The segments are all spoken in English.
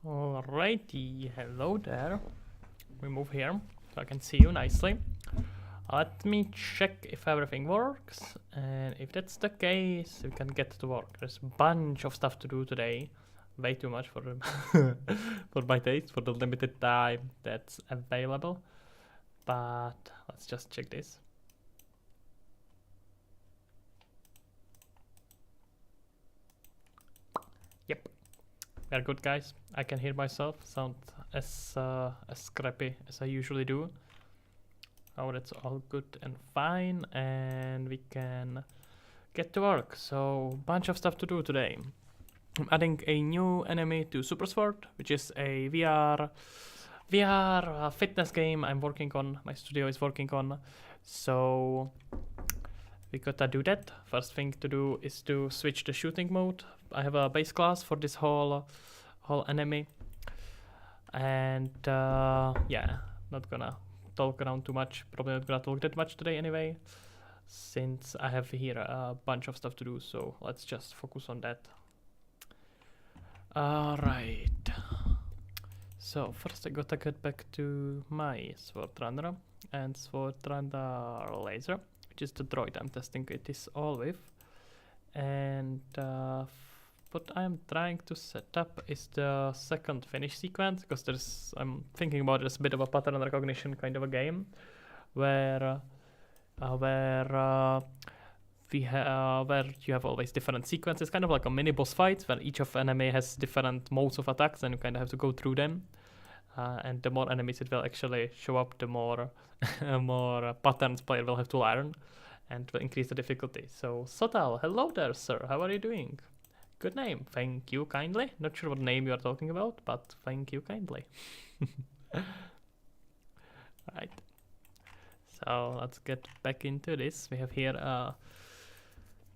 Alrighty, hello there. We move here so I can see you nicely. Let me check if everything works, and if that's the case, we can get to work. There's a bunch of stuff to do today. Way too much for for my taste, for the limited time that's available. But let's just check this. Yep, we're good, guys. I can hear myself sound as scrappy as I usually do. Oh, that's all good and fine, and we can get to work. So, bunch of stuff to do today. I'm adding a new enemy to SuperSword, which is a VR fitness game I'm working on. My studio is working on. So we gotta do that. First thing to do is to switch the shooting mode. I have a base class for this whole enemy, and yeah, not gonna talk around too much. Probably not gonna talk that much today anyway, since I have here a bunch of stuff to do. So let's just focus on that. Alright, so first I gotta get back to my Sword Runner and Sword Runner Laser, which is the droid I'm testing this all with. And what I'm trying to set up is the second finish sequence, because I'm thinking about it as a bit of a pattern recognition kind of a game, where you have always different sequences, kind of like a mini boss fight, where each of enemy has different modes of attacks, and you kind of have to go through them. And the more enemies it will actually show up, the more more patterns player will have to learn, and will increase the difficulty. So Sotal, hello there, sir. How are you doing? Good name. Thank you kindly. Not sure what name you are talking about, but thank you kindly. Right. So let's get back into this. We have here a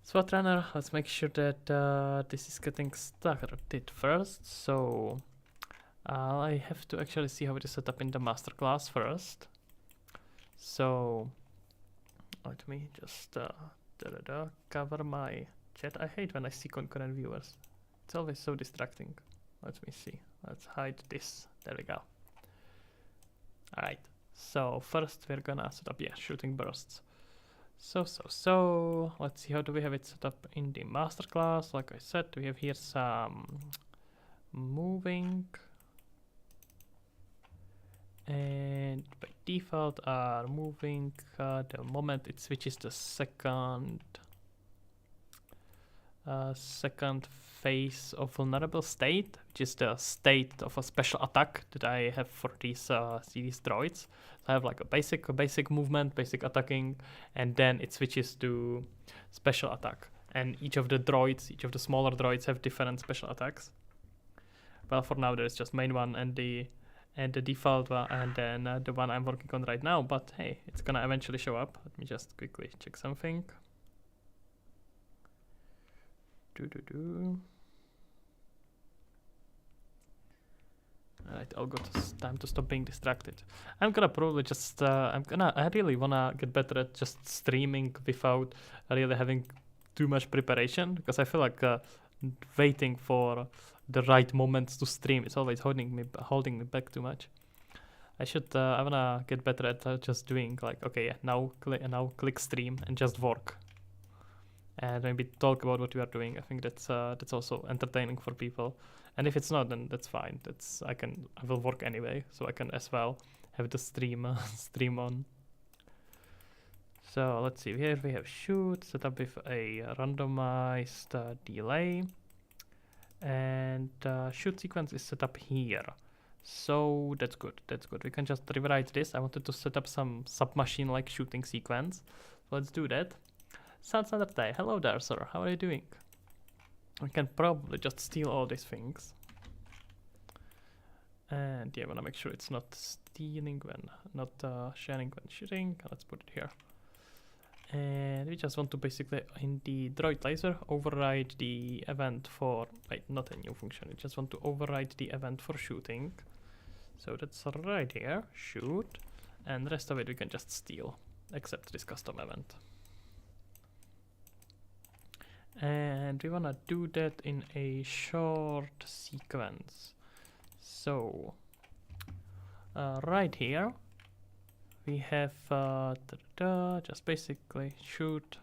SWAT runner. Let's make sure that this is getting started first. So I have to actually see how it is set up in the master class first. So let me just cover my chat. I hate when I see concurrent viewers. It's always so distracting. Let me see. Let's hide this. There we go. Alright. So first we're gonna set up, shooting bursts. So let's see, how do we have it set up in the master class? Like I said, we have here some moving, and by default are moving the moment it switches the second phase of vulnerable state, which is the state of a special attack that I have for these droids. So I have like a basic movement, basic attacking, and then it switches to special attack. And each of the smaller droids have different special attacks. Well, for now there's just main one and the default one, and then the one I'm working on right now. But hey, it's gonna eventually show up. Let me just quickly check something. Alright, all good. It's time to stop being distracted. I'm gonna probably just I really wanna get better at just streaming without really having too much preparation, because I feel like waiting for the right moments to stream is always holding me back too much. I wanna get better at just doing like, okay, yeah, now click stream and just work. And maybe talk about what you are doing. I think that's also entertaining for people. And if it's not, then that's fine. I will work anyway, so I can as well have the stream on. So let's see. Here we have shoot set up with a randomized delay, and shoot sequence is set up here. So that's good. We can just rewrite this. I wanted to set up some submachine like shooting sequence. So let's do that. Saturday, hello there, sir. How are you doing? We can probably just steal all these things. And yeah, I wanna make sure it's not stealing not sharing when shooting. Let's put it here. And we just want to basically, in the droid laser, override the event for, not a new function. We just want to override the event for shooting. So that's right here, shoot. And the rest of it we can just steal, except this custom event. And we wanna do that in a short sequence. So right here we have just basically shoot,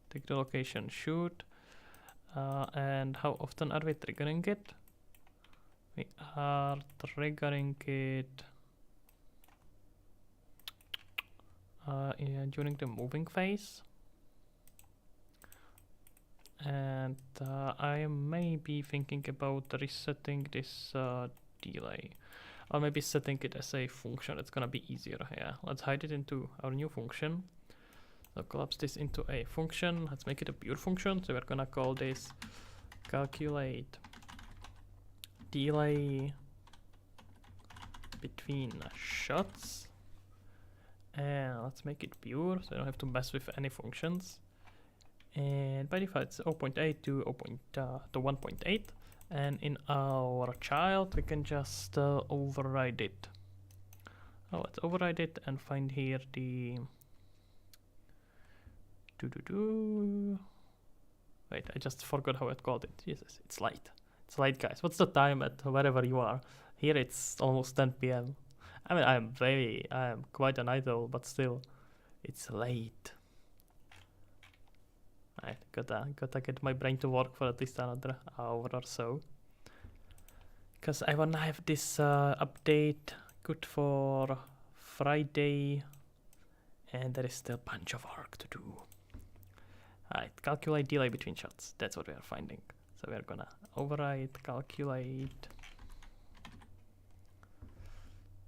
take the location, shoot, and how often are we triggering it? We are triggering it during the moving phase. And I may be thinking about resetting this delay, or maybe setting it as a function. It's gonna be easier. Yeah, let's hide it into our new function. So collapse this into a function. Let's make it a pure function. So we're gonna call this calculate delay between shots, and let's make it pure so I don't have to mess with any functions. And by default it's 0.8 to 1.8, and in our child we can just override it. Oh, let's override it and find here the wait, I just forgot how it called it. Jesus, it's late. It's late, guys. What's the time at wherever you are? Here it's almost 10 p.m. I mean, I am quite an idol, but still, it's late. I gotta get my brain to work for at least another hour or so. Because I wanna have this update good for Friday, and there is still a bunch of work to do. Alright, calculate delay between shots. That's what we are finding. So we are gonna override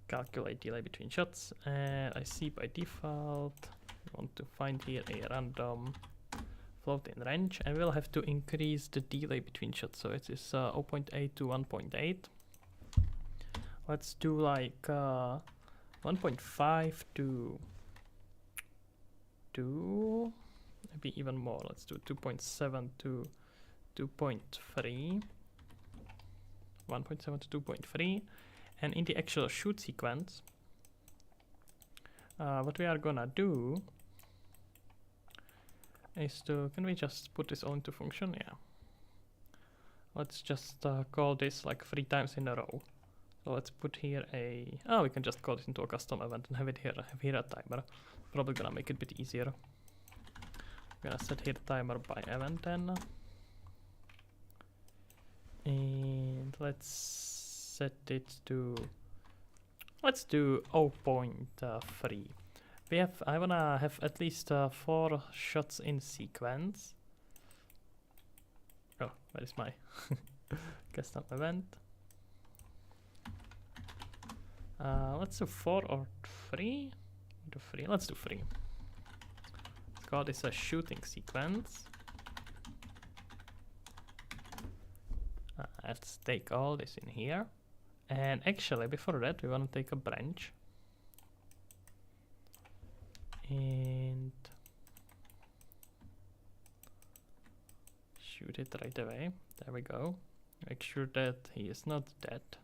calculate delay between shots, and I see by default we want to find here a random float in range, and we'll have to increase the delay between shots. So it is 0.8 to 1.8. Let's do like 1.5 to 2, maybe even more. Let's do 2.7 to 2.3. 1.7 to 2.3. And in the actual shoot sequence, what we are gonna do is to, can we just put this all into function? Yeah. Let's just call this like 3 times in a row. So let's put here a, oh, we can just call it into a custom event and have it here, have here a timer. Probably gonna make it a bit easier. I'm gonna set here timer by event then. And let's set it to, let's do 0.3. I wanna have at least 4 shots in sequence. Oh, where is my custom event? Let's do 4 or 3. Do 3. Let's do 3. Let's call this a shooting sequence. Let's take all this in here. And actually, before that, we want to take a branch. And shoot it right away. There we go. Make sure that he is not dead.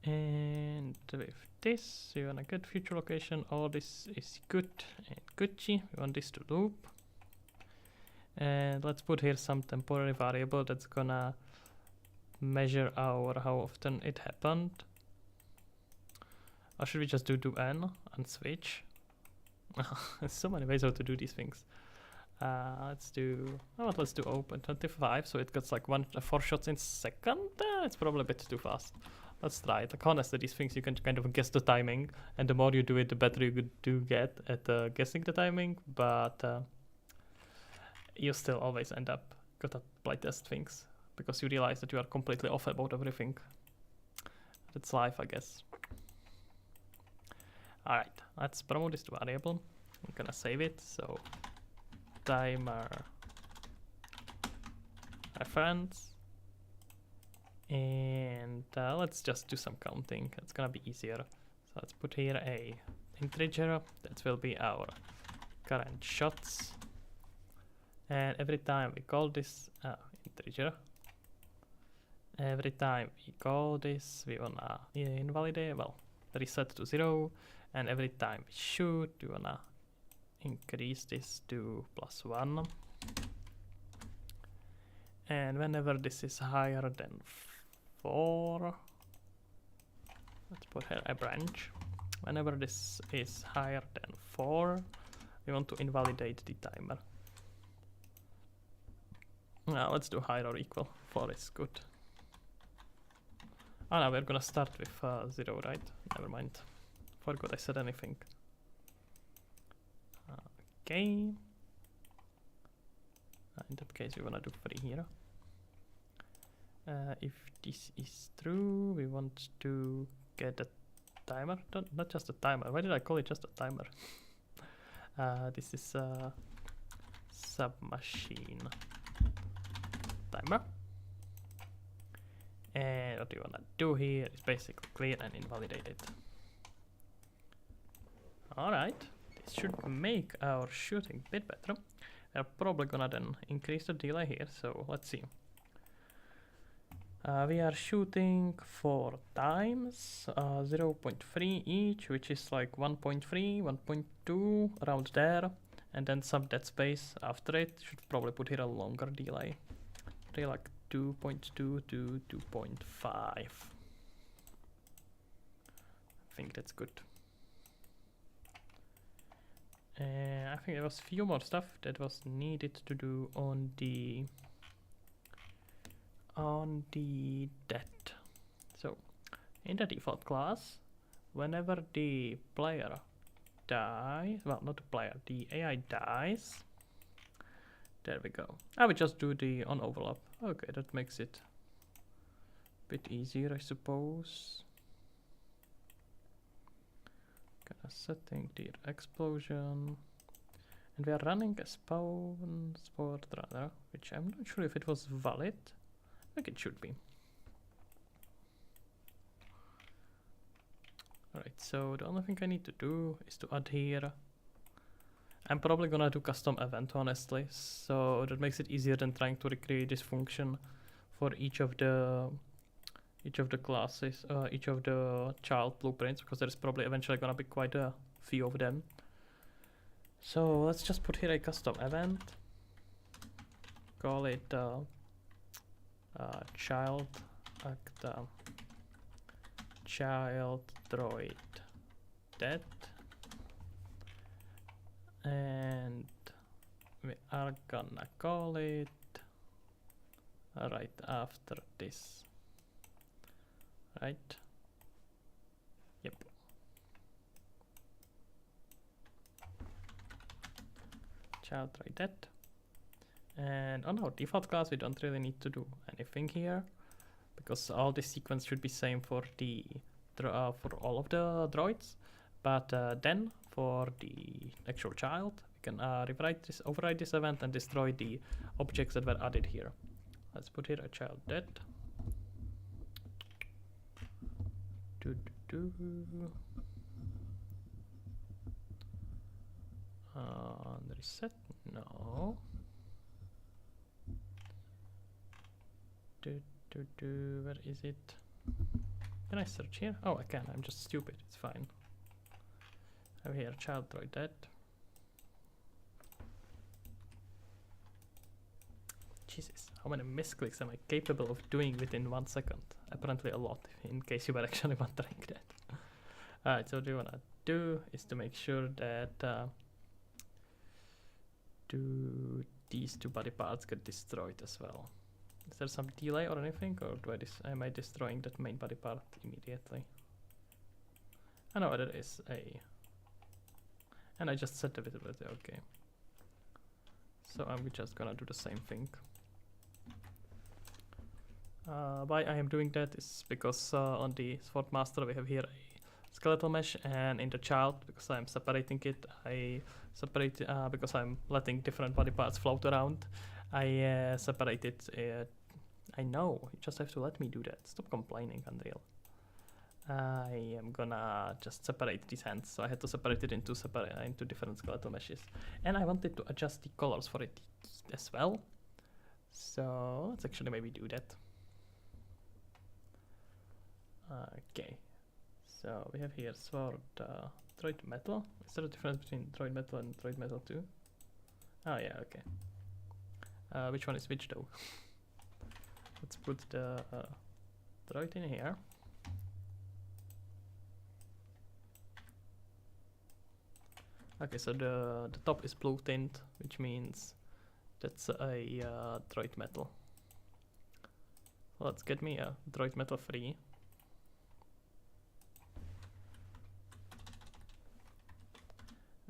And with this, we want a good future location. All this is good and Gucci. We want this to loop. And let's put here some temporary variable that's gonna measure how often it happened. Or should we just do n and switch? There's so many ways how to do these things. Let's do, let's do 0.25, so it gets like 4 shots in second. It's probably a bit too fast. Let's try it. Like honestly, these things you can kind of guess the timing, and the more you do it, the better you do get at guessing the timing. But you still always end up gotta playtest things because you realize that you are completely off about everything. That's life, I guess. Alright, let's promote this to variable. I'm gonna save it. So timer reference. And let's just do some counting. It's gonna be easier. So let's put here a integer. That will be our current shots. And every time we call this integer, every time we call this, we wanna invalidate, well, reset to 0. And every time we shoot, we wanna increase this to +1. And whenever this is higher than 4. Let's put here a branch. Whenever this is higher than 4, we want to invalidate the timer. Now let's do higher or equal. 4 is good. Oh no, we're gonna start with 0, right? Never mind. Forgot I said anything. Okay. In that case, we wanna do 3 here. If this is true, we want to get a timer. Not just a timer. Why did I call it just a timer? This is a submachine timer. And what we wanna do here is basically clear and invalidate it. Alright, this should make our shooting a bit better. We're probably gonna then increase the delay here, so let's see. We are shooting 4 times, 0.3 each, which is like 1.3, 1.2, around there. And then some dead space after it. Should probably put here a longer delay. Probably like 2.2 to 2.5. I think that's good. I think there was few more stuff that was needed to do on the debt. So in the default class, whenever the player dies, well, not the player, the AI dies, there we go. I would just do the on overlap. Okay, that makes it a bit easier, I suppose. Gonna setting the explosion, and we are running a spawn sport runner, which I'm not sure if it was valid. I think it should be. Alright, so the only thing I need to do is to add here. I'm probably gonna do custom event, honestly, so that makes it easier than trying to recreate this function for each of the classes, each of the child blueprints, because there's probably eventually gonna be quite a few of them. So let's just put here a custom event. Call it child act child droid dead, and we are gonna call it right after this, right? Yep. Child droid dead. And on our default class, we don't really need to do anything here, because all this sequence should be same for the for all of the droids. But then for the actual child, we can override this event and destroy the objects that were added here. Let's put here a child dead. Reset? No. Where is it? Can I search here? Oh, I can. I'm just stupid. It's fine. I have here child droid dead. Jesus, how many misclicks am I capable of doing within 1 second? Apparently a lot, in case you were actually wondering that. Alright, so what we wanna do is to make sure that these 2 body parts get destroyed as well. Is there some delay or anything, or am I destroying that main body part immediately? I know there is a, and I just set the visibility. Okay, so I'm just gonna do the same thing. Why I am doing that is because on the Sword Master we have here a skeletal mesh, and in the child, because I'm separating it, I separate because I'm letting different body parts float around. I separated it. I know, you just have to let me do that. Stop complaining, Unreal. I am gonna just separate these hands, so I had to separate it into different skeletal meshes. And I wanted to adjust the colors for it as well. So let's actually maybe do that. Okay, so we have here sword droid metal. Is there a difference between droid metal and droid metal 2? Oh yeah, okay. Which one is which though? Let's put the throw it in here. Okay, so the top is blue tint, which means that's a droid metal. Let's get me a droid metal free.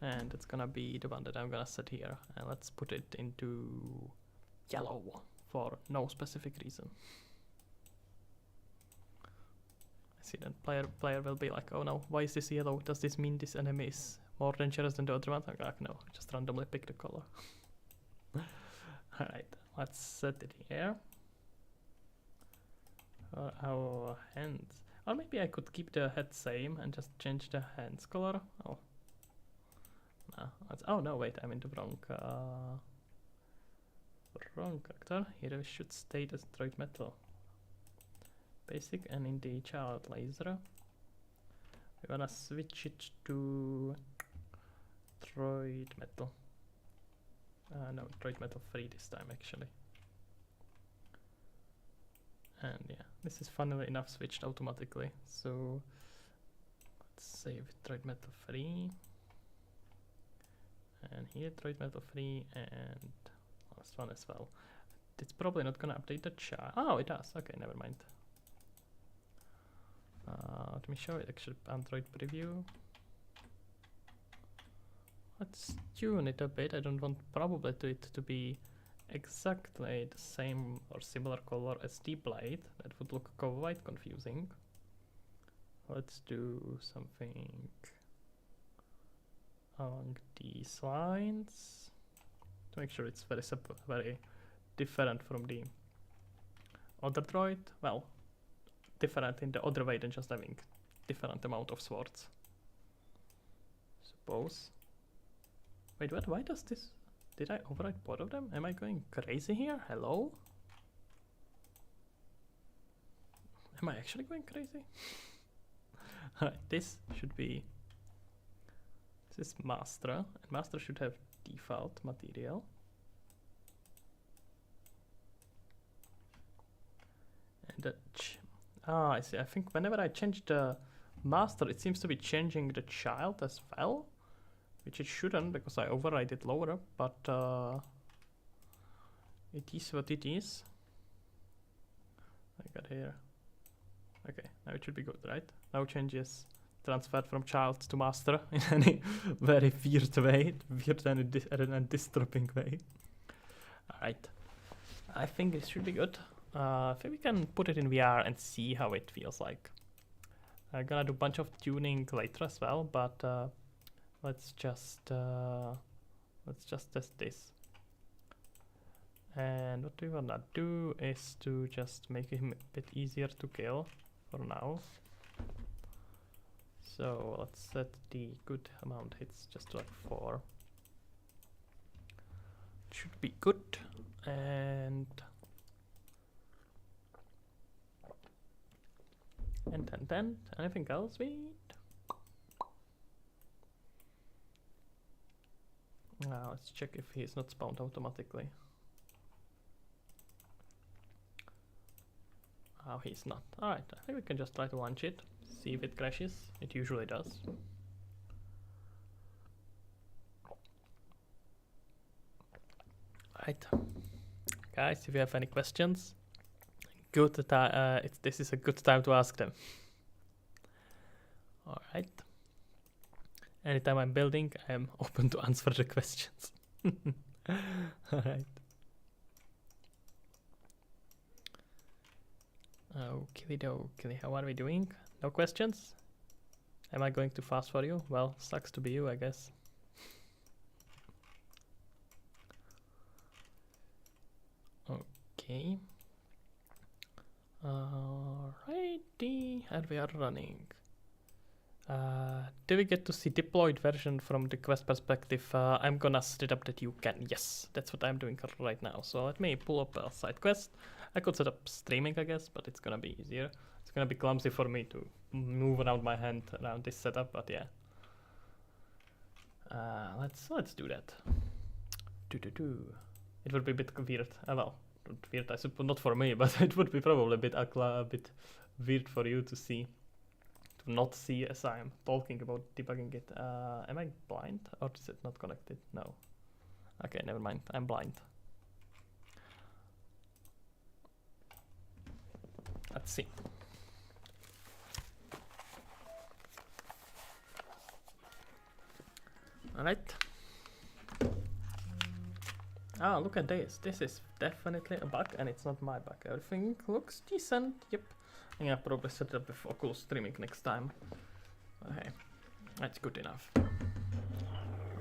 And it's gonna be the one that I'm gonna set here. And let's put it into yellow for no specific reason. I see that player will be like, oh no, why is this yellow? Does this mean this enemy is more dangerous than the other one? I'm like, no, just randomly pick the color. Alright, let's set it here. For our hands. Or maybe I could keep the head same and just change the hands color. Oh. No, oh no, wait, I'm in the wrong character. Here we should state as droid metal. Basic, and in the child laser we wanna switch it to droid metal. No, droid metal 3 this time actually. And yeah, this is funnily enough switched automatically. So let's save droid metal 3. And here droid metal 3 and last one as well. It's probably not gonna update the chart. Oh, it does. Okay, never mind. Let me show it actually. Android preview. Let's tune it a bit. I don't want probably it to be exactly the same or similar color as the blade. That would look quite confusing. Let's do something along these lines to make sure it's very different from the other droid. Well, different in the other way than just having different amount of swords. Suppose. Wait, what? Why does this? Did I override both of them? Am I going crazy here? Hello? Am I actually going crazy? Alright, this should be. This is master, and master should have default material. And I see. I think whenever I change the master, it seems to be changing the child as well, which it shouldn't because I override it lower, but it is what it is. I got here. Okay, now it should be good, right? No changes transferred from child to master in any very weird way, weird and disturbing way. Alright, I think it should be good. I think we can put it in VR and see how it feels like. I'm gonna do a bunch of tuning later as well, but let's just test this. And what we wanna do is to just make him a bit easier to kill for now. So let's set the good amount hits just to like 4. It should be good. And anything else we need? Now let's check if he's not spawned automatically. Oh, he's not. Alright, I think we can just try to launch it, see if it crashes. It usually does. Alright. Guys, if you have any questions, this is a good time to ask them. Alright. Anytime I'm building, I'm open to answer the questions. Alright. Okie dokie, how are we doing? No questions? Am I going too fast for you? Well, sucks to be you, I guess. Okay. Alrighty, and we are running. Do we get to see deployed version from the quest perspective? I'm gonna set it up that you can. Yes, that's what I'm doing right now. So let me pull up a side quest. I could set up streaming, I guess, but it's gonna be easier. It's gonna be clumsy for me to move around my hand around this setup, but yeah. Let's do that. It would be a bit weird. Well, not weird, I suppose, not for me, but it would be probably a bit weird for you to see, to not see as I'm talking about debugging it. Am I blind or is it not connected? No. Okay, never mind. I'm blind. Let's see. Alright. Ah, look at this. This is definitely a bug and it's not my bug. Everything looks decent. Yep. I'm gonna probably set it up with Oculus streaming next time. Okay. That's good enough.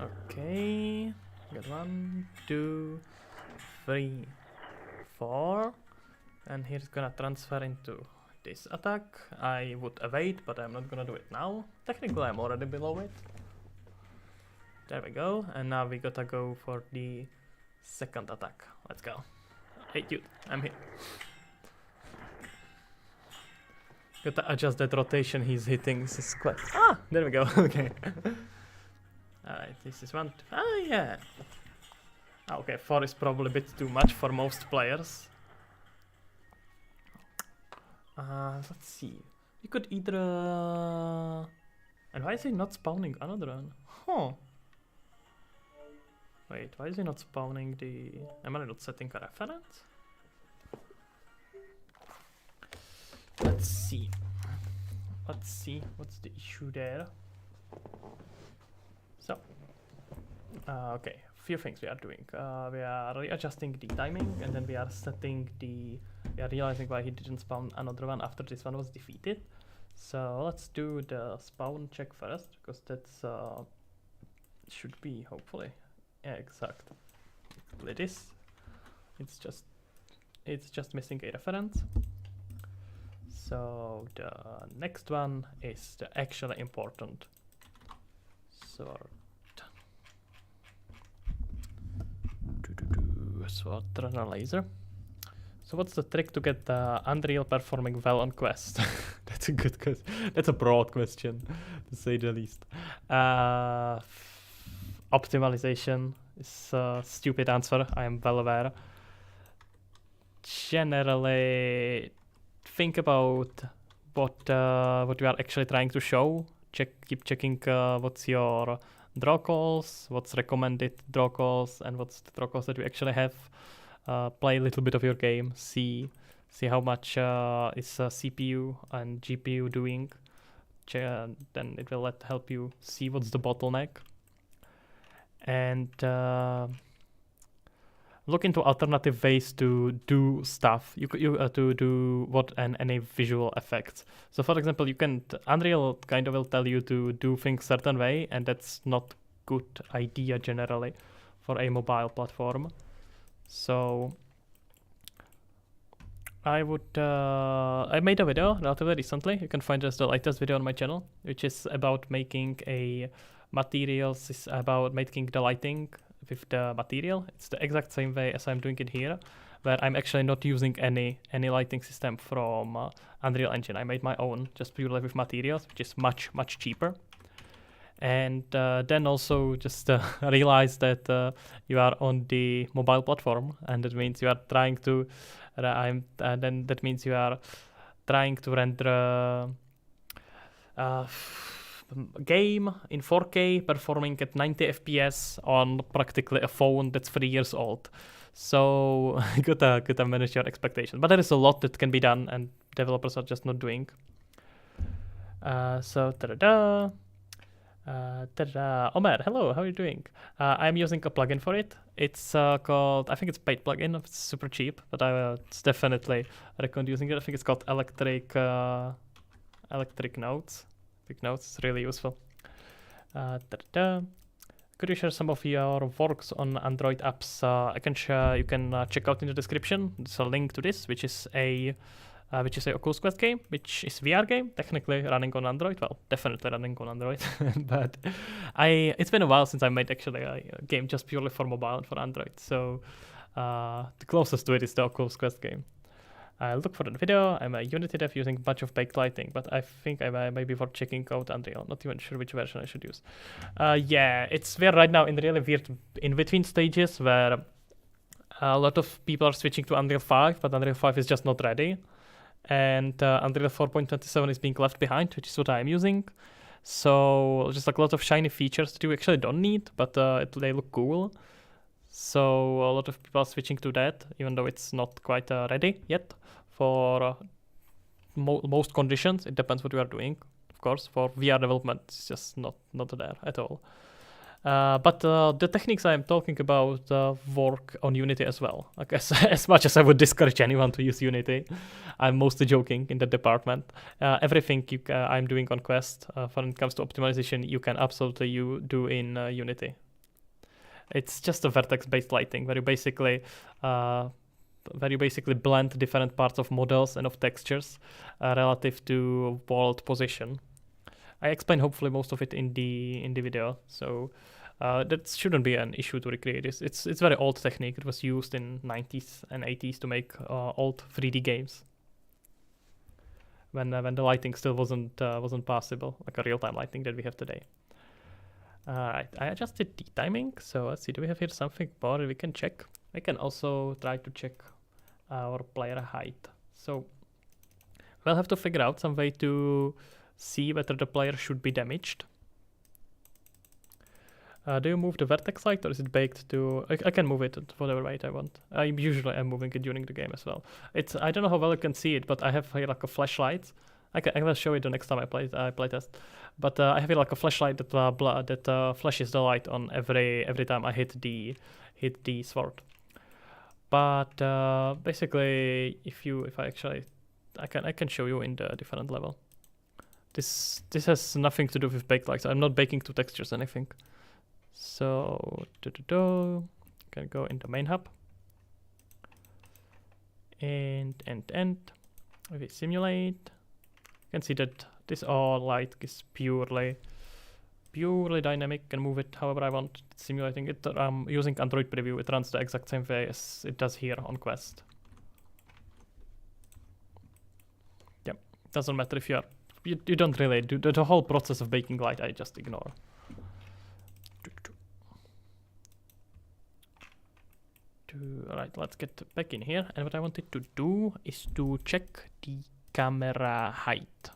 Okay. Got 1, 2, 3, 4. And here's gonna transfer into this attack. I would evade, but I'm not gonna do it now. Technically, I'm already below it. There we go. And now we gotta go for the second attack. Let's go. Hey, you. I'm here. Gotta adjust that rotation he's hitting. This is quite... Ah! There we go. Okay. Alright, this is 1, 2... Ah, yeah. Okay, 4 is probably a bit too much for most players. Let's see. We could either... And why is he not spawning another one? Huh. Wait, why is he not spawning the... Am I not setting a reference? Let's see. Let's see what's the issue there. So, okay, few things we are doing. We are readjusting the timing, and then we are setting the... We are realizing why he didn't spawn another one after this one was defeated. So let's do the spawn check first, because that's should be hopefully exact. It is. It's just missing a reference. So the next one is the actually important sword. Sword runner laser. So what's the trick to get Unreal performing well on Quest? That's a good question. That's a broad question, to say the least. Optimization is a stupid answer, I am well aware. Generally, think about what you are actually trying to show. Keep checking what's your draw calls, what's recommended draw calls, and what's the draw calls that you actually have. Play a little bit of your game, see how much is CPU and GPU doing. Then it will help you see what's the bottleneck. And look into alternative ways to do stuff. To do what and any visual effects. So for example, Unreal kind of will tell you to do things certain way, and that's not good idea generally for a mobile platform. So I made a video relatively recently. You can find just the latest video on my channel, which is about making a materials, is about making the lighting with the material. It's the exact same way as I'm doing it here, where I'm actually not using any lighting system from Unreal Engine. I made my own just purely with materials, which is much cheaper. And then also just realize that you are on the mobile platform, and that means you are trying to that means you are trying to render game in 4K performing at 90 FPS on practically a phone that's 3 years old. So gotta manage your expectations. But there is a lot that can be done, and developers are just not doing. So Omer, hello, how are you doing? I'm using a plugin for it. It's called, I think it's paid plugin, it's super cheap, but it's definitely recommend using it. I think it's called Electric Notes. Big Notes, it's really useful. Could you share some of your works on Android apps? I can share. You can check out in the description. There's a link to this, which is a Oculus Quest game, which is VR game, technically running on Android. Well, definitely running on Android, but it's been a while since I made actually a game just purely for mobile and for Android. So the closest to it is the Oculus Quest game. I'll look for that video. I'm a Unity dev using a bunch of baked lighting, but I think I may be for checking out Unreal. Not even sure which version I should use. Yeah, we're right now in really weird in-between stages where a lot of people are switching to Unreal 5, but Unreal 5 is just not ready. and Unreal 4.27 is being left behind, which is what I'm using. So just like a lot of shiny features that you actually don't need, but they look cool. So a lot of people are switching to that, even though it's not quite ready yet for most conditions. It depends what you are doing, of course. For VR development, it's just not there at all. But the techniques I'm talking about work on Unity as well. Like as much as I would discourage anyone to use Unity, I'm mostly joking in that department. Everything I'm doing on Quest when it comes to optimization, you can absolutely do in Unity. It's just a vertex-based lighting where you basically blend different parts of models and of textures relative to world position. I explain hopefully most of it in the video, so that shouldn't be an issue to recreate this. It's very old technique. It was used in 90s and 80s to make old 3D games when the lighting still wasn't possible, like a real-time lighting that we have today. Alright, I adjusted the timing, so let's see, do we have here something more we can check? We can also try to check our player height. So we'll have to figure out some way to see whether the player should be damaged. Do you move the vertex light, or is it baked to... I can move it at whatever weight I want. I usually am moving it during the game as well. I don't know how well you can see it, but I have here like a flashlight. I will show it the next time I play test. But I have here like a flashlight that flashes the light on every time I hit the sword. But basically, I can show you in the different level. This has nothing to do with baked lights. I'm not baking two textures or anything. So can go into main hub and if we simulate, you can see that this all light is purely dynamic. Can move it however I want. Simulating it using Android Preview. It runs the exact same way as it does here on Quest. Yep, doesn't matter if you don't really do the whole process of baking light. I just ignore. Alright, let's get back in here, and what I wanted to do is to check the camera height.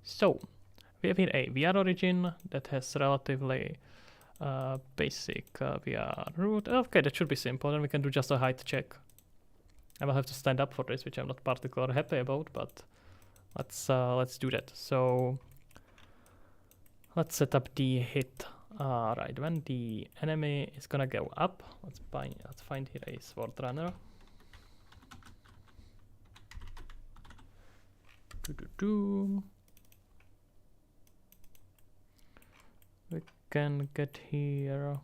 So we have here a VR origin that has relatively basic VR root. Okay, that should be simple, and we can do just a height check. I will have to stand up for this, which I'm not particularly happy about, but let's do that. So let's set up the hit. Right, when the enemy is gonna go up, let's find here a sword runner. We can get here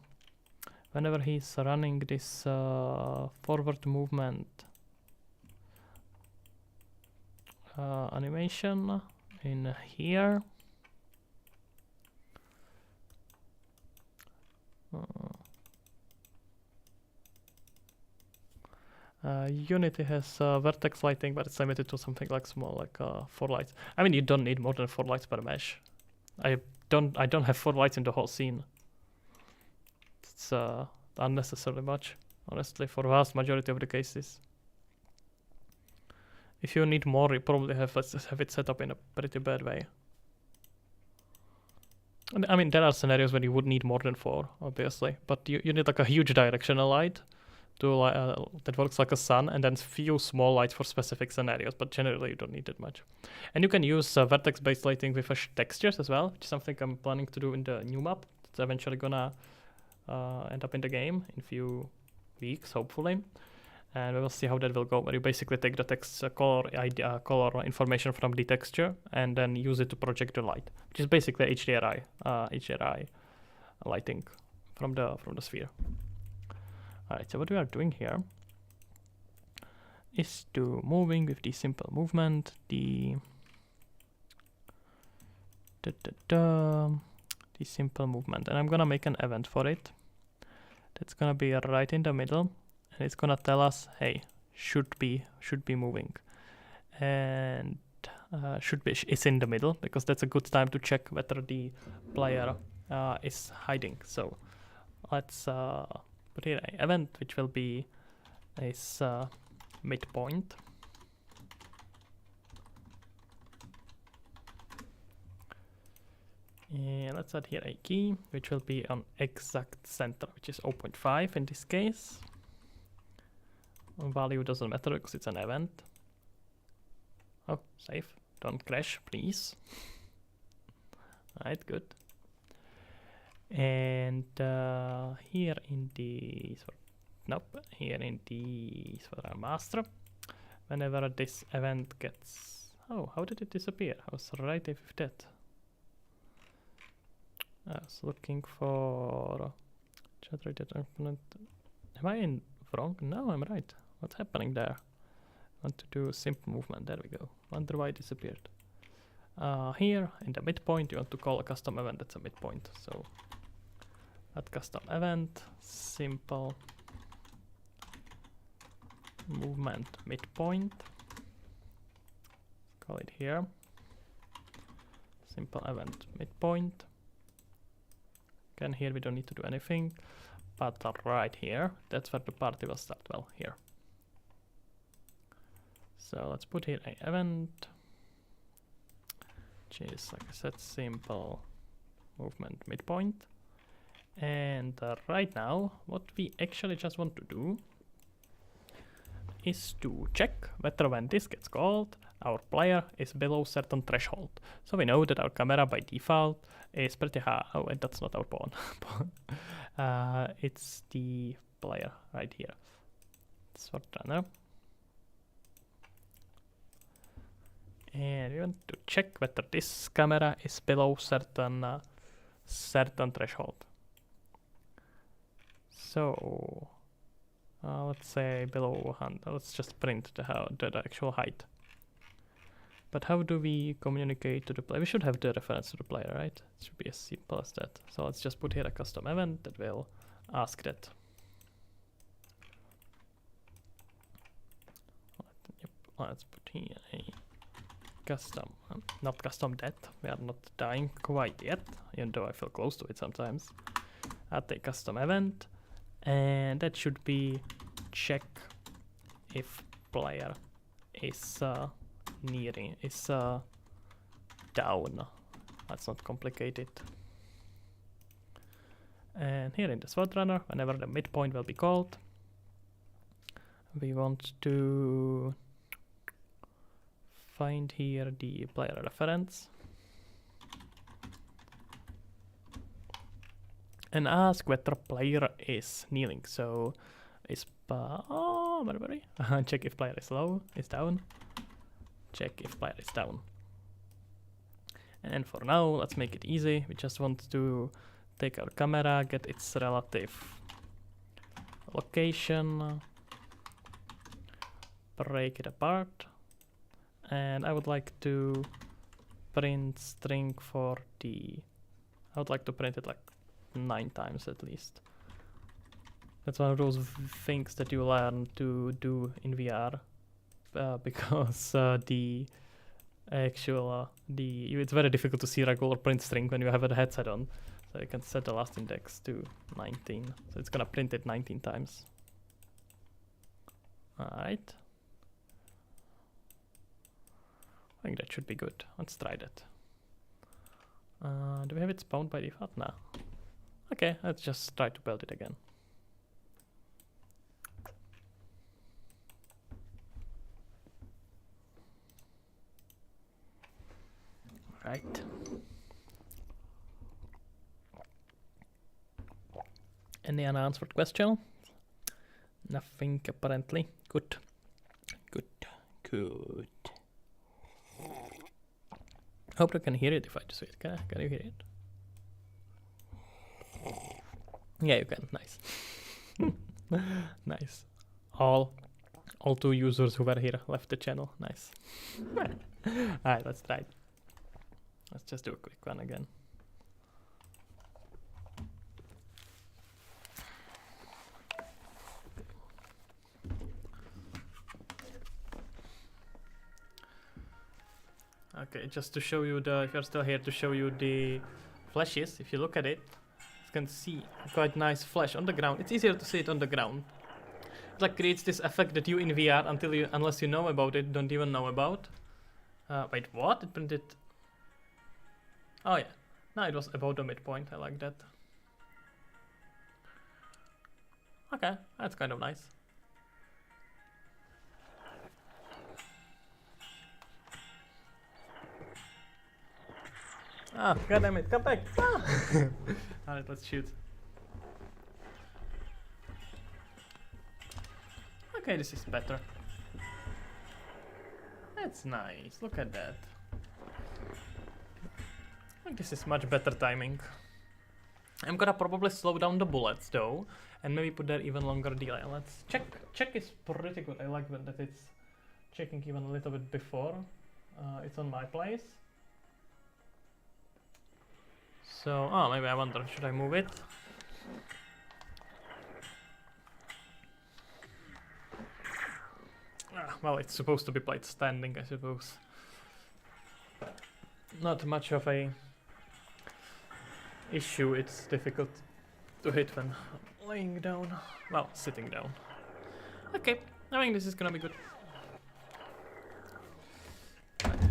whenever he's running this forward movement animation in here. Unity has vertex lighting, but it's limited to something like small, like 4 lights. I mean, you don't need more than 4 lights per mesh. I don't have 4 lights in the whole scene. It's unnecessarily much, honestly, for the vast majority of the cases. If you need more, you probably have it set up in a pretty bad way. I mean, there are scenarios where you would need more than 4, obviously, but you need like a huge directional light to that works like a sun, and then few small lights for specific scenarios, but generally you don't need that much. And you can use vertex-based lighting with textures as well, which is something I'm planning to do in the new map. It's eventually gonna end up in the game in a few weeks, hopefully. And we will see how that will go, where you basically take the text color information from the texture and then use it to project the light, which is basically HDRI lighting from the sphere. Alright, so what we are doing here is to moving with the simple movement, the simple movement, and I'm gonna make an event for it. That's gonna be right in the middle, and it's gonna tell us, hey, should be moving, and it's in the middle, because that's a good time to check whether the player is hiding. So let's put here an event which will be this midpoint. let's add here a key, which will be on exact center, which is 0.5 in this case. Value doesn't matter because it's an event. Oh, safe. Don't crash, please. Alright, good. And here in the here in the master, whenever this event gets, oh, how did it disappear? I was right with that. I was looking for generated opponent. Am I in wrong? No, I'm right. What's happening there? I want to do simple movement. There we go. Wonder why it disappeared. Here in the midpoint, you want to call a custom event that's a midpoint. So add custom event, simple movement midpoint. Call it here. Simple event midpoint. Again, here we don't need to do anything, but right here, that's where the party will start. Well, here. So let's put here an event, which is, like I said, simple movement midpoint. And right now, what we actually just want to do is to check whether when this gets called, our player is below certain threshold. So we know that our camera by default is pretty high. Oh, and that's not our pawn. It's the player right here. Sword runner. And we want to check whether this camera is below certain threshold. So let's say below 100. Let's just print the actual height. But how do we communicate to the player? We should have the reference to the player, right? It should be as simple as that. So let's just put here a custom event that will ask that. Yep. Let's put here a custom, not custom death. We are not dying quite yet, even though I feel close to it sometimes. Add a custom event, and that should be check if player is down. That's not complicated. And here in the sword runner, whenever the midpoint will be called, we want to find here the player reference and ask whether player is kneeling. So is check if player is low, is down. Check if player is down. And for now, let's make it easy. We just want to take our camera, get its relative location, break it apart, and I would like to print string for I would like to print it like 9 times at least. That's one of those things that you learn to do in VR. Because it's very difficult to see regular print string when you have a headset on. So you can set the last index to 19. So it's gonna print it 19 times. Alright. I think that should be good. Let's try that. Do we have it spawned by default? No. Okay, let's just try to build it again. Right. Any unanswered question? Nothing apparently. Good. Good. Good. Hope I can hear it if I just wait. Can you hear it? Yeah, you can. Nice. Nice. All 2 users who were here left the channel. Nice. Alright, let's try it. Let's just do a quick one again. Okay, just to show you if you're still here, to show you the flashes. If you look at it, you can see quite nice flash on the ground. It's easier to see it on the ground. It like creates this effect that you in VR, unless you know about it, don't even know about. Wait, what? It printed. Oh yeah, No, it was about the midpoint. I like that. Okay, that's kind of nice. Ah, goddammit, come back! Ah! Alright, let's shoot. Okay, this is better. That's nice, look at that. I think this is much better timing. I'm gonna probably slow down the bullets though, and maybe put there even longer delay. Let's check. Check is pretty good. I like that it's checking even a little bit before it's on my place. So, oh, maybe I wonder, should I move it? Well, it's supposed to be played standing, I suppose. Not much of a issue, it's difficult to hit when laying down. Well, sitting down. Okay, I think this is gonna be good.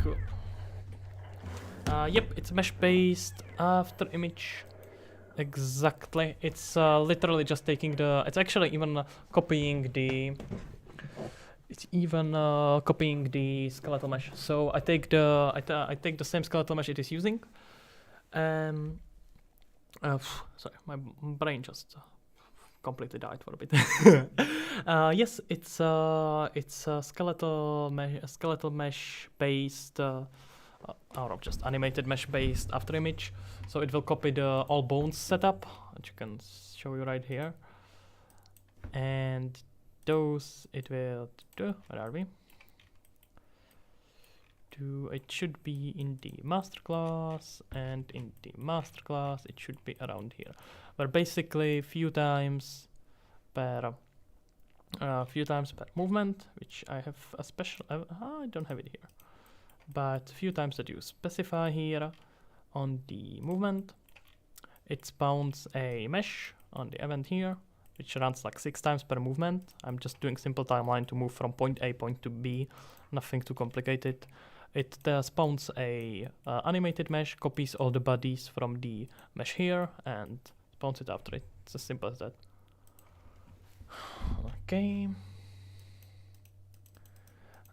Cool. Yep, it's mesh based after image. Exactly. It's literally just taking the. It's actually even copying the. It's even copying the skeletal mesh. So I take the I take the same skeletal mesh it is using. Sorry, my brain just completely died for a bit. Yes, it's a skeletal mesh based. Or just animated mesh based after image, so it will copy the all bones setup, which you can show you right here, and those it will do. Where are we? It should be in the master class, and in the master class it should be around here, where basically few times per movement, which I have a special. I don't have it here. But few times that you specify here on the movement, it spawns a mesh on the event here, which runs like 6 times per movement. I'm just doing simple timeline to move from point A point to B, nothing too complicated. It spawns a animated mesh, copies all the bodies from the mesh here, and spawns it after it. It's as simple as that. Okay.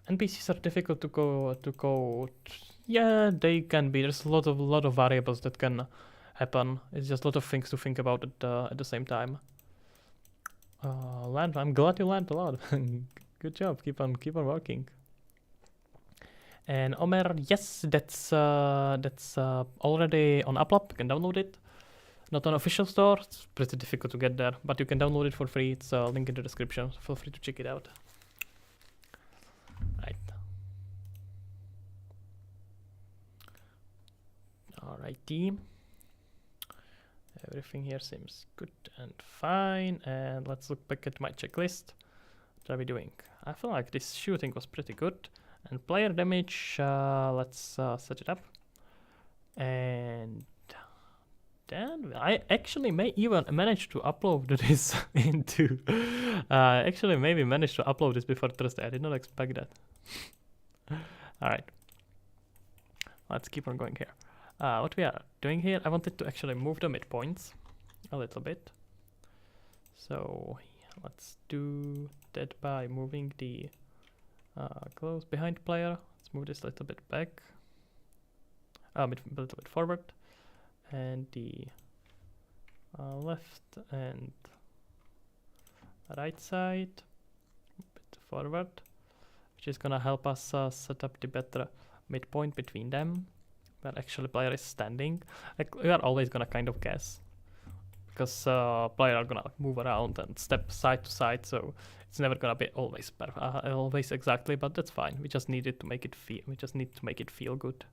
NPCs are difficult to code. Yeah, they can be. There's a lot of variables that can happen. It's just a lot of things to think about at the same time. Land. I'm glad you learned a lot. Good job. Keep on working. And Omer, yes, that's already on Uplab. You can download it. Not on official store. It's pretty difficult to get there, but you can download it for free. It's a link in the description. Feel free to check it out. Right. Alrighty. Everything here seems good and fine. And let's look back at my checklist. What are we doing? I feel like this shooting was pretty good. And player damage, let's set it up. And then I actually may even manage to upload this into. Actually, maybe managed to upload this before Thursday. I did not expect that. All right, let's keep on going here. What we are doing here, I wanted to actually move the midpoints a little bit. So let's do that by moving the close behind player. Let's move this a little bit back, a little bit forward, and the left and right side a bit forward, which is gonna help us set up the better midpoint between them, where actually player is standing. Like, we are always gonna kind of guess, because player are gonna move around and step side to side, so it's never gonna be always always exactly, but that's fine. We just needed to make it feel. We just need to make it feel good.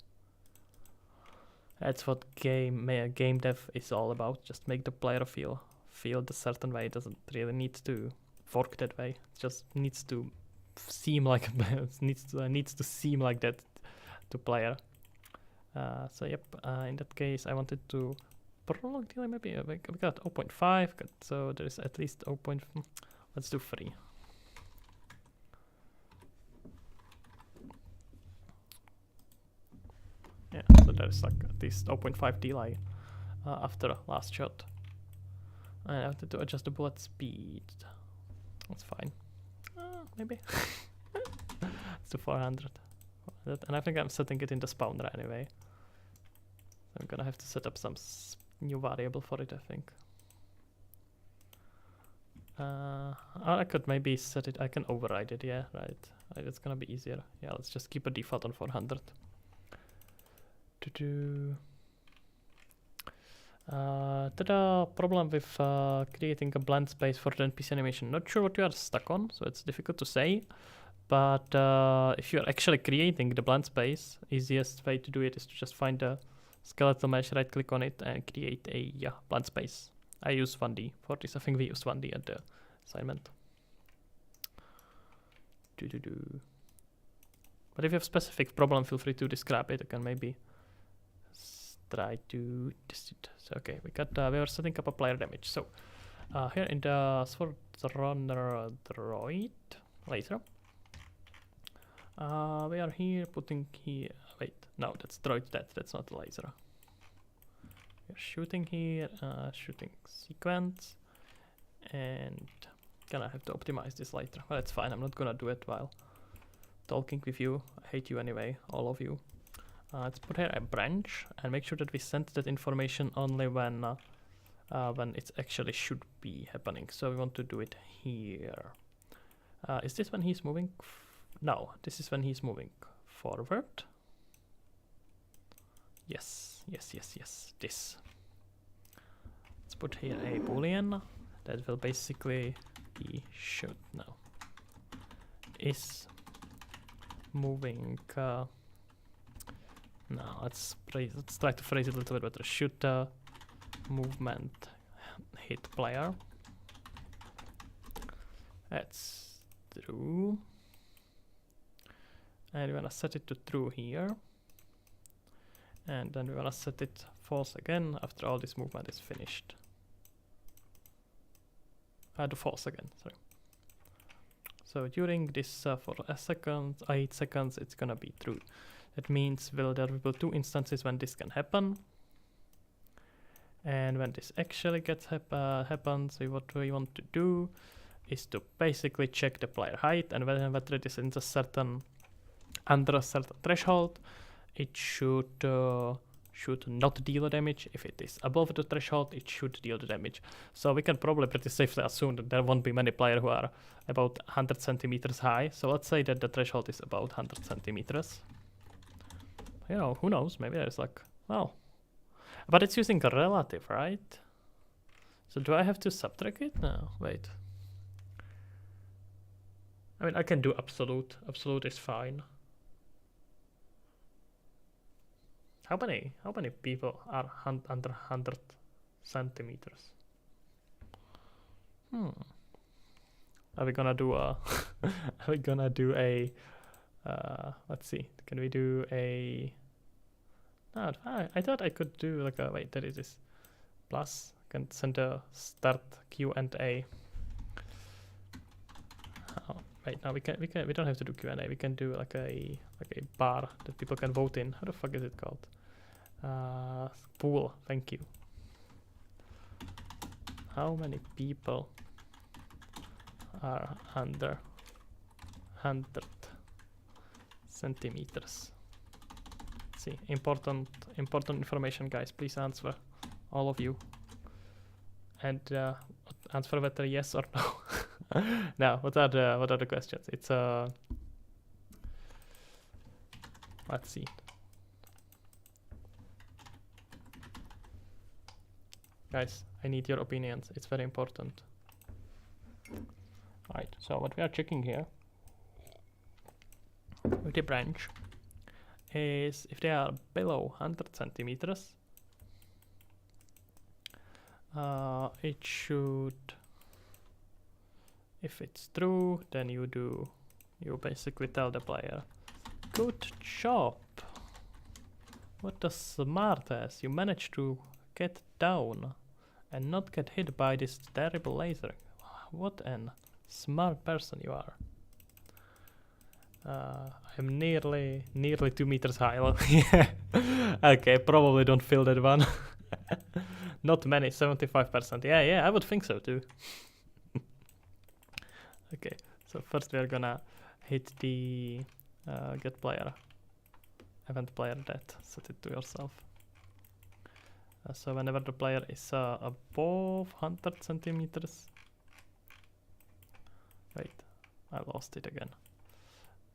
That's what game dev is all about. Just make the player feel the certain way. It doesn't really need to work that way. It just needs to seem like needs to seem like that to player. So yep. In that case, I wanted to prolong delay. Maybe we got 0.5. So there is at least 0. Let's do 3. Yeah, so there's like at least 0.5 delay. after last shot. And I have to adjust the bullet speed. That's fine. Maybe. It's to 400. And I think I'm setting it in the spawner anyway. I'm gonna have to set up some new variable for it, I think. I could maybe set it, I can override it, yeah, right. It's gonna be easier. Yeah, let's just keep a default on 400. Ta-da! Problem with creating a blank space for the NPC animation. Not sure what you are stuck on, so it's difficult to say. But if you're actually creating the blank space, easiest way to do it is to just find the skeletal mesh, right click on it and create a blank space. I use 1D for this. I think we used 1D at the assignment. But if you have specific problem, feel free to describe it. I can maybe try to test it. So okay, we were setting up a player damage. So here in the Sword Runner droid laser, we are here putting here. Wait, no, that's droid. That's not a laser. We're shooting here, shooting sequence, and gonna have to optimize this later. Well, that's fine. I'm not gonna do it while talking with you. I hate you anyway, all of you. Let's put here a branch and make sure that we send that information only when it actually should be happening. So we want to do it here. Is this when he's moving? No, this is when he's moving forward. Yes, this. Let's put here a boolean that will basically be should now. Is moving. No, let's try to phrase it a little bit better. Should movement hit player? That's true. And we wanna set it to true here. And then we wanna set it false again after all this movement is finished. To false again, sorry. So during this for 8 seconds, it's gonna be true. That means there will be 2 instances when this can happen. And when this actually happens, what we want to do is to basically check the player height, and whether it is in a certain under a certain threshold, it should not deal the damage. If it is above the threshold, it should deal the damage. So we can probably pretty safely assume that there won't be many players who are about 100 centimeters high. So let's say that the threshold is about 100 centimeters. You know, who knows? Maybe there's like, well, but it's using a relative, right? So do I have to subtract it? No, wait. I mean, I can do absolute. Absolute is fine. How many people are under 100 centimeters? Are we gonna do a? Are we gonna do a? Let's see. Can we do a? No, I thought I could do like a. Wait, there is this plus. I can send a start Q&A. Oh, wait, no, we don't have to do Q&A. We can do like a bar that people can vote in. How the fuck is it called? Pool. Thank you. How many people are under 100 centimeters? Let's see, important information, guys. Please answer, all of you, and answer whether yes or no. Now, what are the questions? It's let's see. Guys, I need your opinions. It's very important. Alright, so what we are checking here with the branch is if they are below 100 centimeters, it should, if it's true, then you basically tell the player, good job. What a smart ass, you managed to get down and not get hit by this terrible laser. What an smart person you are. I'm nearly 2 meters high. Yeah. Okay, probably don't fill that one. Not many, 75%. Yeah, I would think so too. Okay, so first we are gonna hit the get player, event player dead, set it to yourself. So whenever the player is above 100 centimeters. Wait, I lost it again.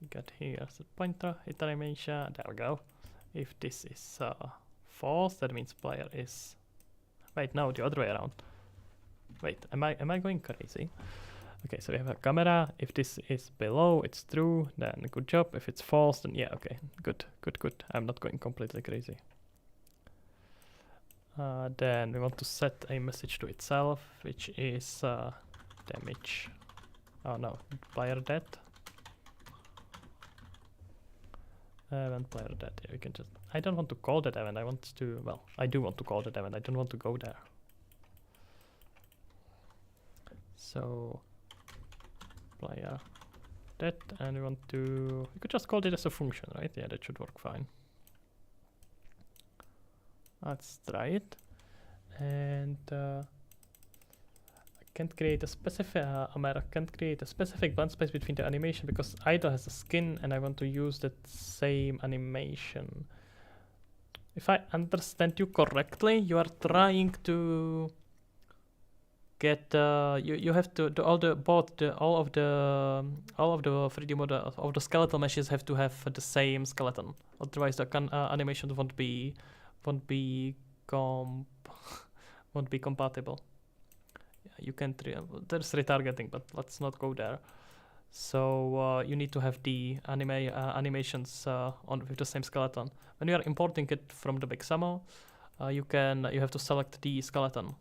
We got here the pointer, hit animation, there we go. If this is false, that means player is... Wait, no, the other way around. Wait, am I going crazy? Okay, so we have a camera. If this is below, it's true, then good job. If it's false, then yeah, okay, good. I'm not going completely crazy. Then we want to set a message to itself, which is damage. Oh no, player dead. Event player dead. Yeah, we can just... I don't want to call that event. I want to... Well, I do want to call that event. I don't want to go there. So... player dead, and we want to... We could just call it as a function, right? Yeah, that should work fine. Let's try it. And... can't create a specific can't create a specific blank space between the animation because idle has a skin and I want to use that same animation. If I understand you correctly, you are trying to get you have to do all of the 3D model of the skeletal meshes have to have the same skeleton. Otherwise, the animation won't be compatible. You can't. There's retargeting, but let's not go there. So you need to have the animations on with the same skeleton. When you are importing it from the big Samo, you have to select the skeleton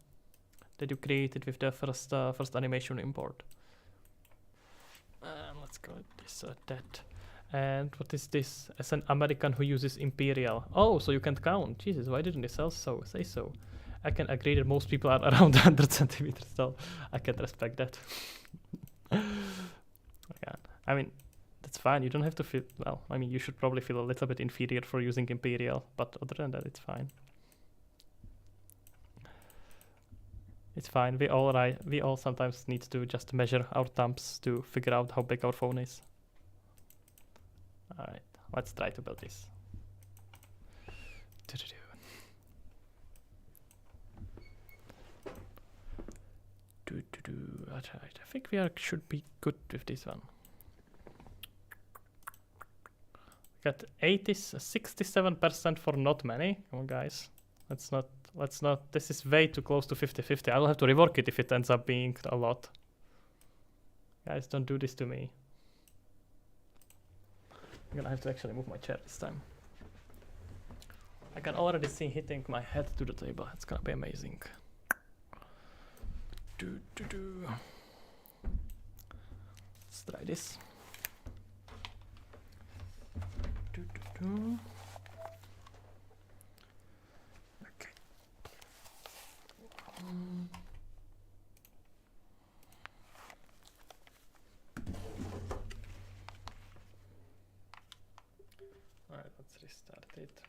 that you created with the first animation import. Let's call it this that. And what is this? As an American who uses Imperial. Oh, so you can't count. Jesus, why didn't they say so? I can agree that most people are around 100 centimeters tall. I can respect that. Yeah, I mean, that's fine. You don't have to feel... Well, I mean, you should probably feel a little bit inferior for using Imperial, but other than that, it's fine. It's fine. We all sometimes need to just measure our thumbs to figure out how big our phone is. All right, let's try to build this. I think we should be good with this one. Got 67% for not many. Come on, guys. Let's not. This is way too close to 50-50. I'll have to rework it if it ends up being a lot. Guys, don't do this to me. I'm gonna have to actually move my chair this time. I can already see hitting my head to the table. It's gonna be amazing. Let's try this. Okay. All right, let's restart it.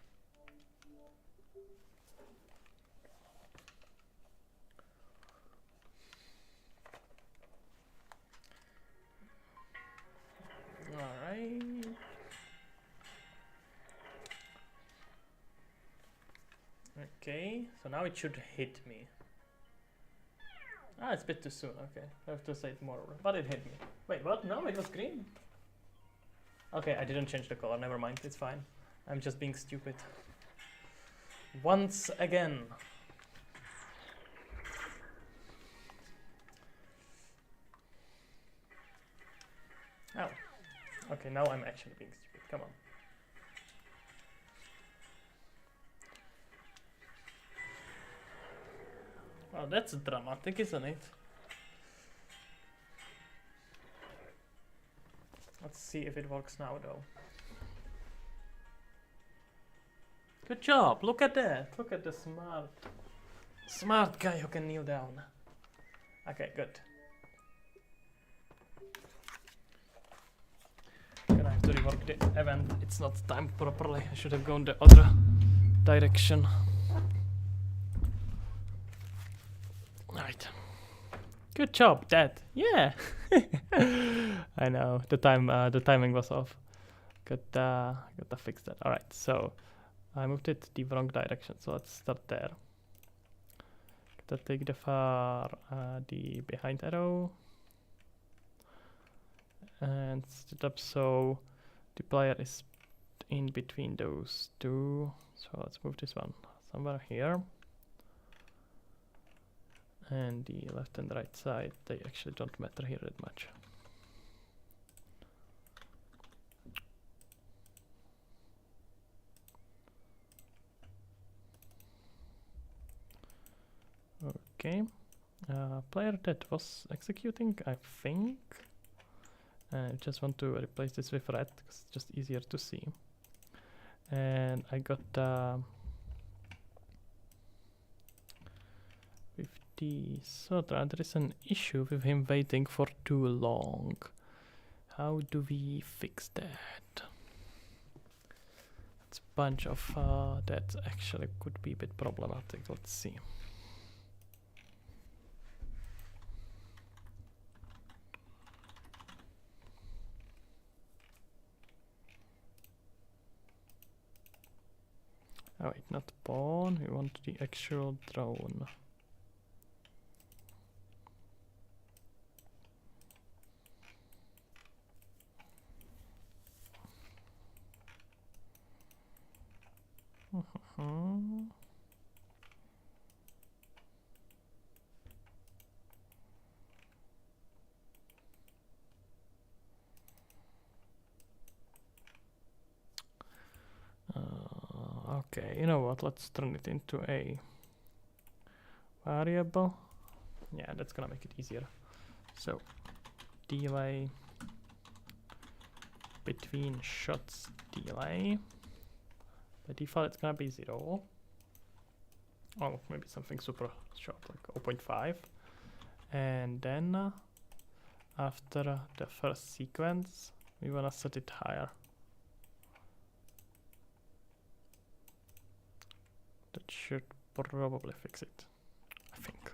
Okay, so now it should hit me. Ah, it's a bit too soon. Okay, I have to say it more, but it hit me. Wait, what? No, it was green. Okay, I didn't change the color. Never mind, it's fine. I'm just being stupid. Once again. Oh. Okay, now I'm actually being stupid. Come on. Oh, that's dramatic, isn't it? Let's see if it works now, though. Good job. Look at that. Look at the smart guy who can kneel down. Okay, good. Gonna have to rework the event. It's not timed properly. I should have gone the other direction. Alright. Good job, Dad. Yeah. I know the timing was off. Gotta fix that. All right, so I moved it the wrong direction. So let's start there. Gotta take the the behind arrow and set it up so the player is in between those two. So let's move this one somewhere here. And the left and right side, they actually don't matter here that much. Okay, player that was executing, I think. I just want to replace this with red, because it's just easier to see. And I got 50 Sodra. There is an issue with him waiting for too long. How do we fix that? It's a bunch of that actually could be a bit problematic. Let's see. Oh wait, not pawn, we want the actual drone. Okay, you know what, let's turn it into a variable. Yeah, that's gonna make it easier. So, delay between shots delay. By default it's gonna be 0. Oh, maybe something super short, like 0.5. And then after the first sequence, we wanna set it higher. That should probably fix it, I think.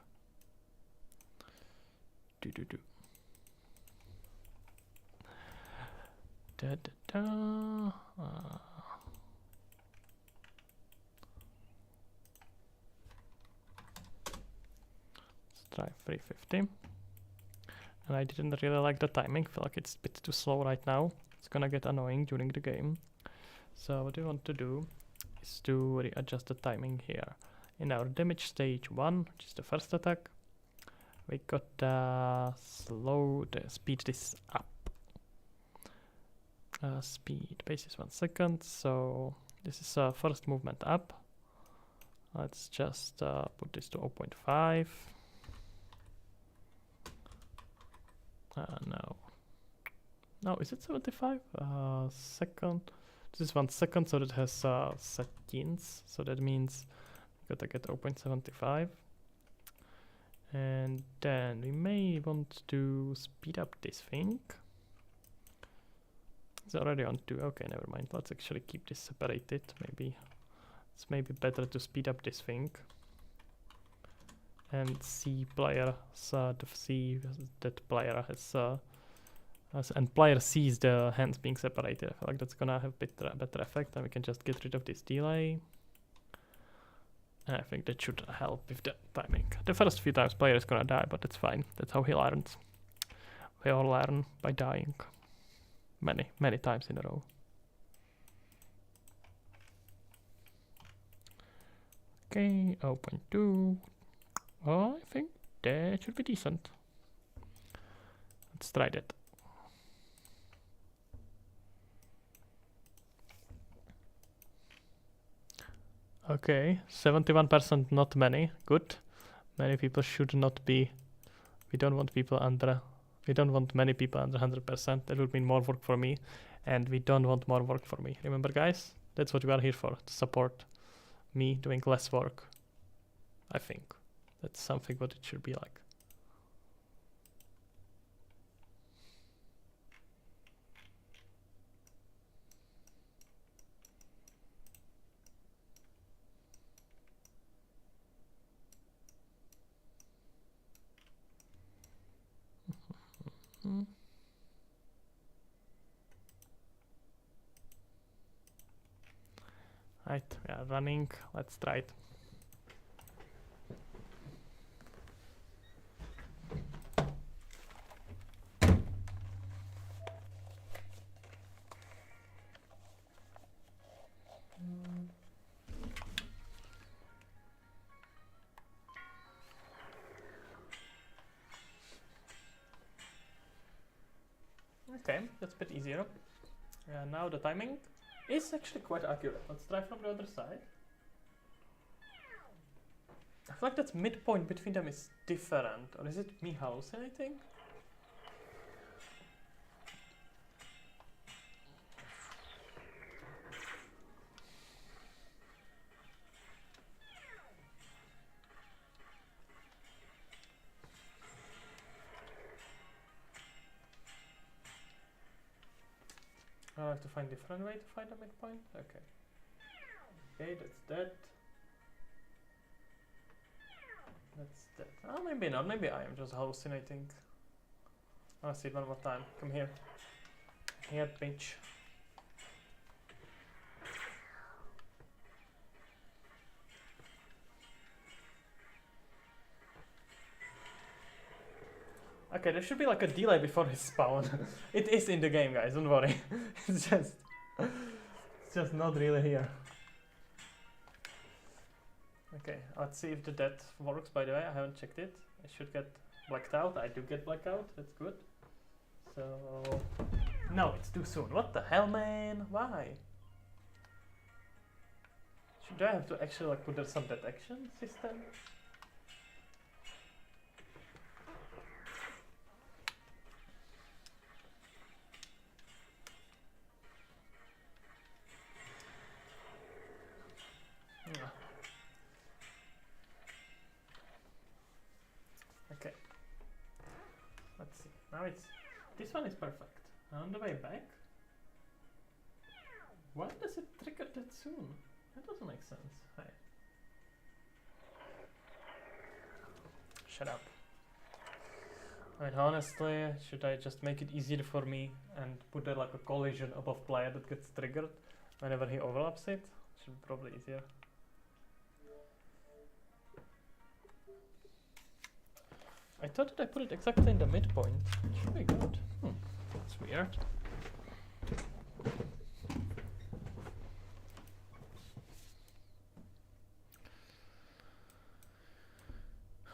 Da, da, da. Let's try 350. And I didn't really like the timing. Feel like it's a bit too slow right now. It's gonna get annoying during the game. So what we want to do is to readjust the timing here. In our damage stage 1, which is the first attack, we got speed this up. Speed base is 1 second, so this is first movement up. Let's just put this to 0.5. No, is it 75? Second. This is 1 second, so that has seconds, so that means we gotta get 0.75. And then we may want to speed up this thing. It's already on 2. Okay, never mind. Let's actually keep this separated. Maybe it's better to speed up this thing and see player see that player has and player sees the hands being separated. I feel like that's gonna have better effect, and we can just get rid of this delay. And I think that should help with the timing. The first few times player is gonna die, but that's fine. That's how he learns. We all learn by dying. Many times in a row. Okay, 0.2. Oh, I think that should be decent. Let's try that. Okay, 71%, not many. Good. Many people should not be. We don't want many people under 100%. That would mean more work for me, and we don't want more work for me. Remember, guys, that's what we are here for, to support me doing less work. I think that's something what it should be like. Right, we are running. Let's try it. Okay, that's a bit easier. Now the timing is actually quite accurate. Let's try from the other side. I feel like that midpoint between them is different, or is it me hallucinating? I'll have to find a different way to find a midpoint. Okay. Okay, that's that. That's that. Oh, maybe not. Maybe I am just hallucinating. I'll see it one more time. Come here. Here, bitch. Okay, there should be like a delay before his spawn. It is in the game, guys. Don't worry. it's just not really here. Okay, let's see if the death works. By the way, I haven't checked it. I should get blacked out. I do get blacked out. That's good. So no, it's too soon. What the hell, man? Why? Should I have to actually like put there some detection system? Okay. Let's see. Now it's this one is perfect. On the way back. Why does it trigger that soon? That doesn't make sense. Hey. Shut up. I mean, honestly, should I just make it easier for me and put there like a collision above player that gets triggered whenever he overlaps it? Should be probably easier. I thought that I put it exactly in the midpoint. It should be good. That's weird.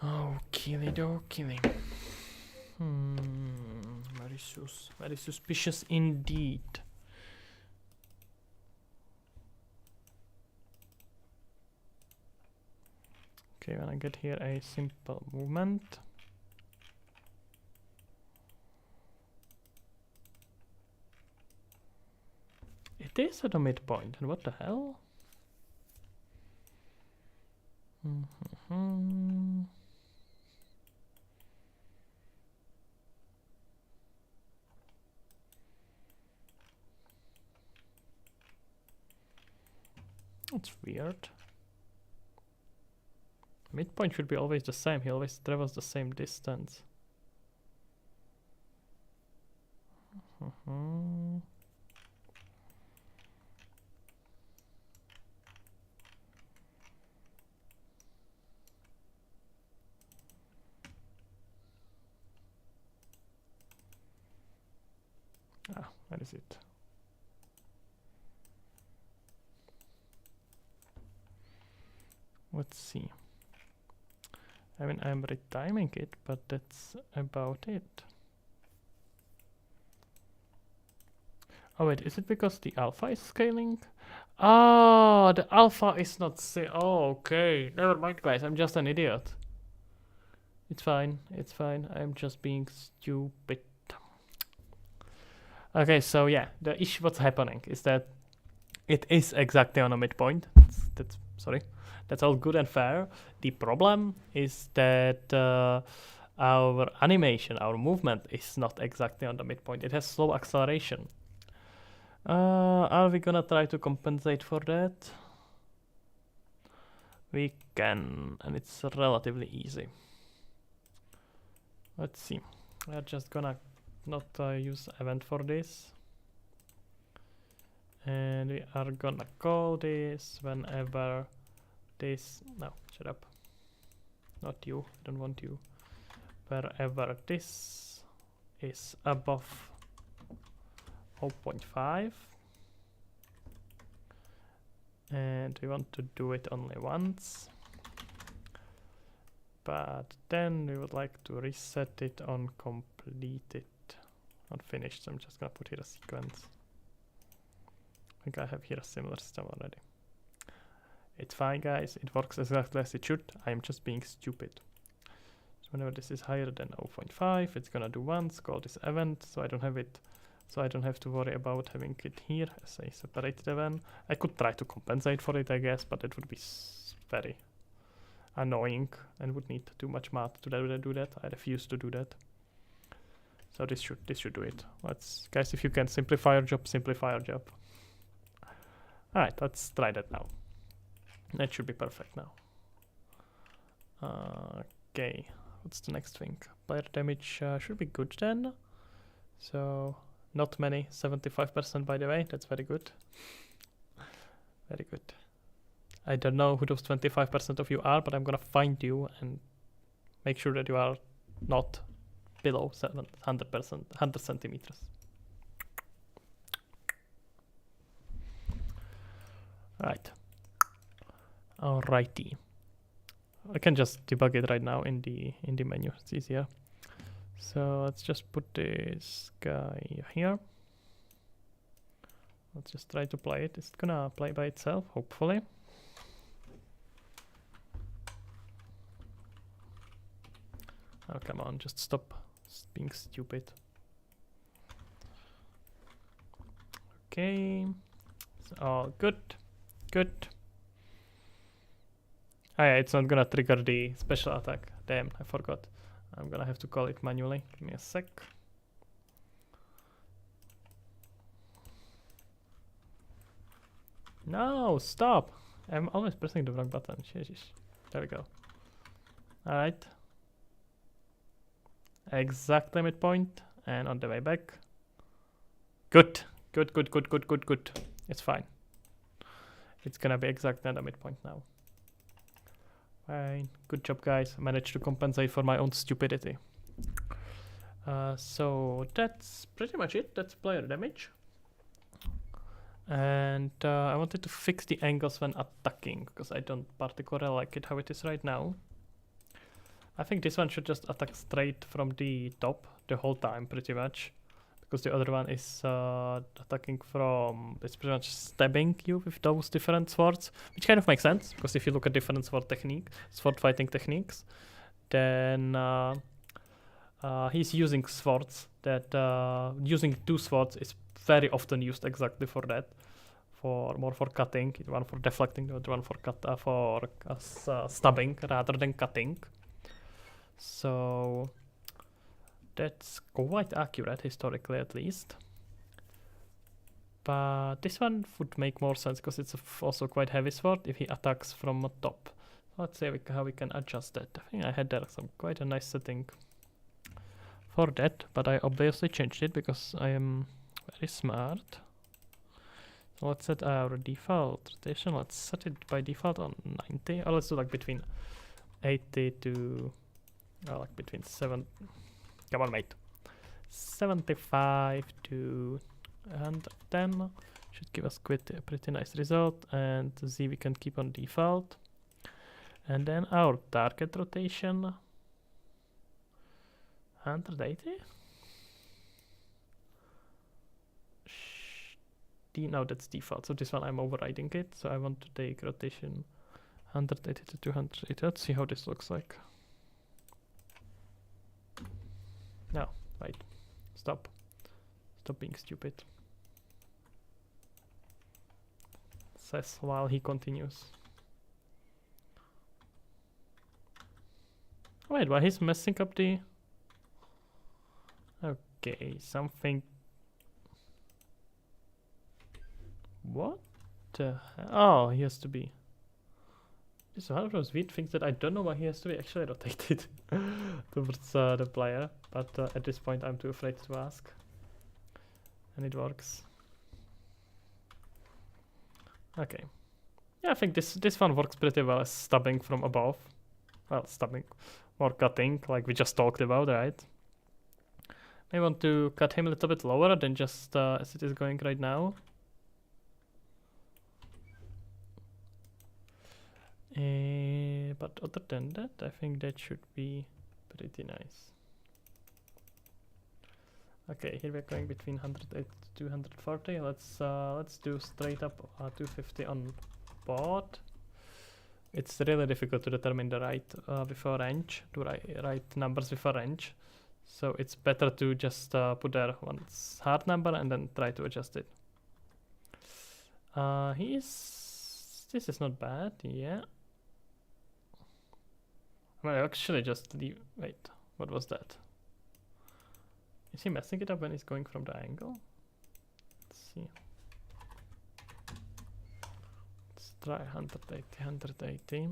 Okie dokie. Very suspicious indeed. Okay, when I get here a simple movement. It is at a midpoint, and what the hell? That's weird. Midpoint should be always the same. He always travels the same distance. Where is it? Let's see. I mean, I'm retiming it, but that's about it. Oh wait, is it because the alpha is scaling? Ah, the alpha is not oh, okay. Never mind, guys. I'm just an idiot. It's fine. It's fine. I'm just being stupid. Okay, so yeah, the issue what's happening is that it is exactly on a midpoint. That's all good and fair. The problem is that our animation, our movement is not exactly on the midpoint. It has slow acceleration. Are we gonna try to compensate for that? We can, and it's relatively easy. Let's see. We're just gonna not use event for this. And we are gonna call this whenever this, no, shut up, not you, I don't want you, wherever this is above 0.5, and we want to do it only once, but then we would like to reset it on completed, not finished, so I'm just gonna put here a sequence. I think I have here a similar system already. It's fine, guys, it works exactly as it should. I'm just being stupid. So whenever this is higher than 0.5, it's gonna do once, call this event, so I don't have it, so I don't have to worry about having it here as a separated event. I could try to compensate for it, I guess, but it would be very annoying and would need too much math to do that. I refuse to do that. So this should do it. Let's, guys, if you can simplify your job, simplify your job. Alright, let's try that now. That should be perfect now. Okay, what's the next thing? Player damage should be good then. So, not many, 75% by the way, that's very good. Very good. I don't know who those 25% of you are, but I'm gonna find you and make sure that you are not below 100 centimeters. Right. Alrighty. I can just debug it right now in the menu. It's easier. So let's just put this guy here. Let's just try to play it. It's gonna play by itself, hopefully. Oh, come on, just stop being stupid. Okay. It's all good. Good. Ah, yeah, it's not gonna trigger the special attack. Damn, I forgot. I'm gonna have to call it manually. Give me a sec. No, stop! I'm always pressing the wrong button. Jesus. There we go. Alright. Exact midpoint. And on the way back. Good. Good, good, good, good, good, good. It's fine. It's gonna be exactly at the midpoint now. Fine. Good job, guys. I managed to compensate for my own stupidity. So that's pretty much it. That's player damage. And I wanted to fix the angles when attacking, because I don't particularly like it how it is right now. I think this one should just attack straight from the top the whole time, pretty much. Because the other one is attacking from, it's pretty much stabbing you with those different swords, which kind of makes sense, because if you look at different sword fighting techniques, then he's using swords that, using two swords is very often used exactly for that, more for cutting, one for deflecting, the other one for stabbing rather than cutting. So that's quite accurate, historically at least. But this one would make more sense because it's also quite heavy sword if he attacks from the top. Let's see how we can adjust that. I think I had there quite a nice setting for that, but I obviously changed it because I am very smart. So let's set our default rotation. Let's set it by default on 90, or let's do like between 80 to like between 7. Come on, mate. 75 to 110 should give us quite a pretty nice result, and Z we can keep on default. And then our target rotation 180. No, that's default. So this one I'm overriding it. So I want to take rotation 180 to 280. Let's see how this looks like. No, wait. Stop. Stop being stupid. Says while he continues. Wait, why he's messing up the... Okay, something... What the hell? Oh, he has to be... This is one of those weird things that I don't know why he has to be actually rotated towards the player, but at this point I'm too afraid to ask. And it works. Okay. Yeah, I think this one works pretty well as stabbing from above. Well, stabbing or cutting, like we just talked about, right? I want to cut him a little bit lower than just as it is going right now. But other than that, I think that should be pretty nice. Okay, here we're going between 108 to 240. Let's do straight up 250 on board. It's really difficult to determine the right before range, right numbers before range. So it's better to just put there one hard number and then try to adjust it. This is not bad, yeah. I actually just leave. Wait, what was that? Is he messing it up when he's going from the angle? Let's see. Let's try 180, 180.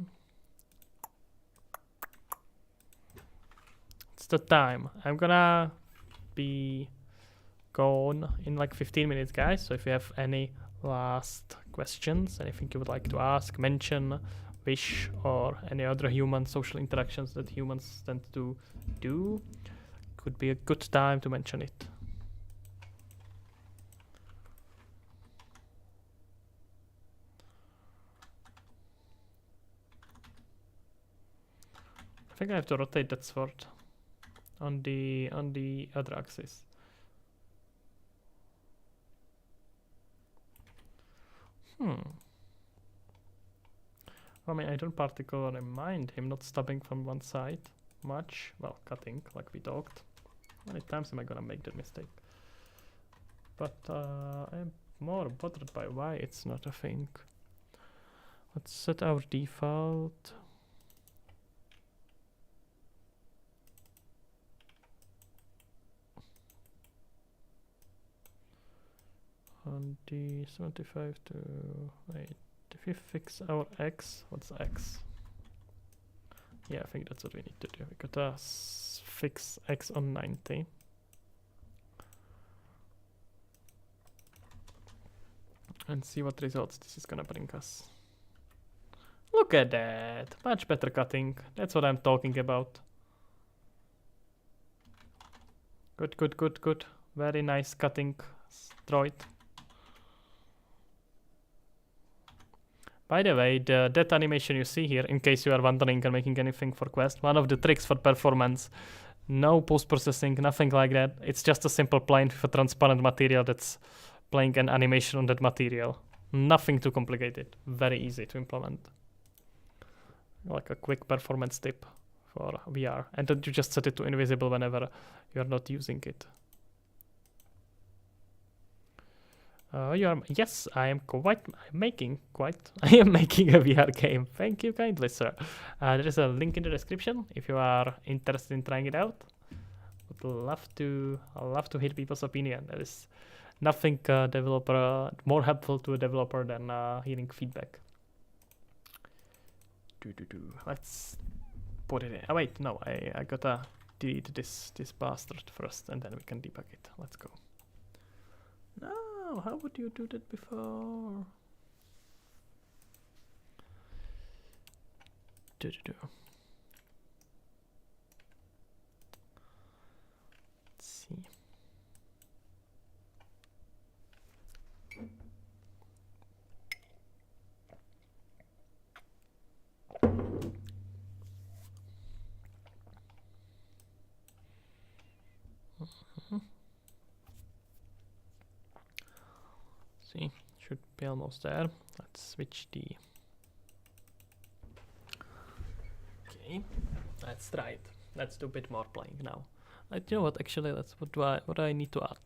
It's the time. I'm gonna be gone in like 15 minutes, guys. So if you have any last questions, anything you would like to ask, mention, wish, or any other human social interactions that humans tend to do, could be a good time to mention it. I think I have to rotate that sword on the other axis. I mean, I don't particularly mind him not stabbing from one side much. Well, cutting, like we talked. How many times am I gonna make that mistake? But I'm more bothered by why it's not a thing. Let's set our default. On the 75 to 8. If we fix our X, what's X? Yeah, I think that's what we need to do. We gotta fix X on 90. And see what results this is gonna bring us. Look at that! Much better cutting. That's what I'm talking about. Good, good, good, good. Very nice cutting, droid. By the way, the death animation you see here, in case you are wondering and making anything for Quest, one of the tricks for performance, no post-processing, nothing like that. It's just a simple plane with a transparent material that's playing an animation on that material. Nothing too complicated. Very easy to implement. Like a quick performance tip for VR. And then you just set it to invisible whenever you're not using it. Yes, I am making a VR game. Thank you kindly, sir. There is a link in the description if you are interested in trying it out. I'd love to hear people's opinion. There is nothing more helpful to a developer than hearing feedback. Let's put it in. Oh wait, no, I gotta delete this bastard first, and then we can debug it. Let's go. No, how would you do that before? Let's see. See, should be almost there. Let's switch the. Okay, let's try it. Let's do a bit more playing now. You know what? Actually, what do I need to add?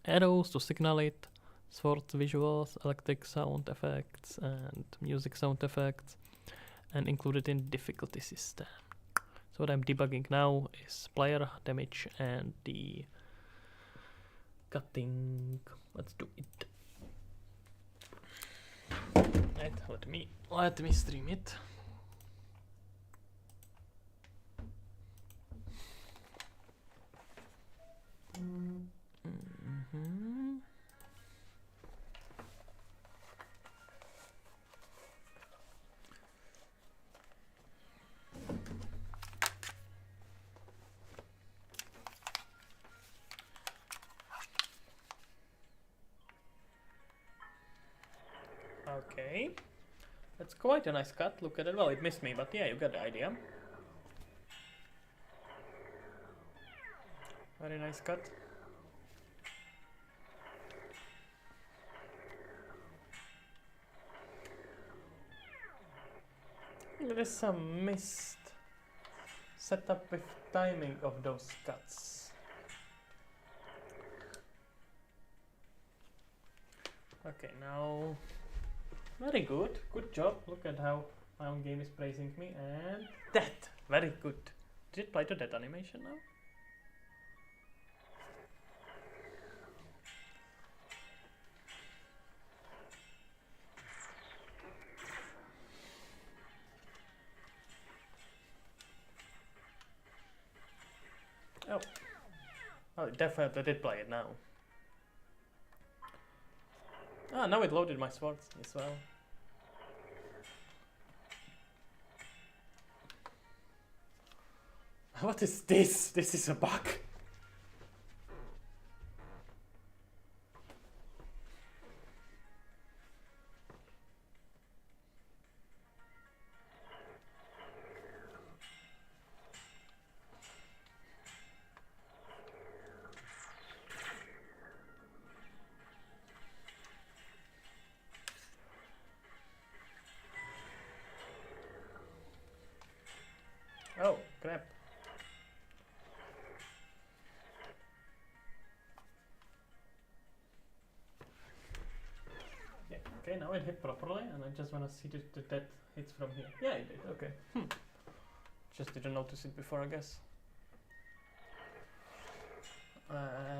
Arrows to signal it, sword visuals, electric sound effects, and music sound effects, and include it in difficulty system. So what I'm debugging now is player damage and the cutting. Let's do it. Right, let me stream it. Okay. That's quite a nice cut. Look at it. Well, it missed me, but yeah, you got the idea. Very nice cut. There is some missed setup with timing of those cuts. Okay, now very good. Good job. Look at how my own game is praising me, and that very good. Did it play to that animation now? Oh. Oh, it definitely did play it now. Ah, now it loaded my swords as well. What is this? This is a bug. Oh, crap. Yeah, okay, now it hit properly, and I just want to see that that hits from here. Yeah, it did, okay. Just didn't notice it before, I guess.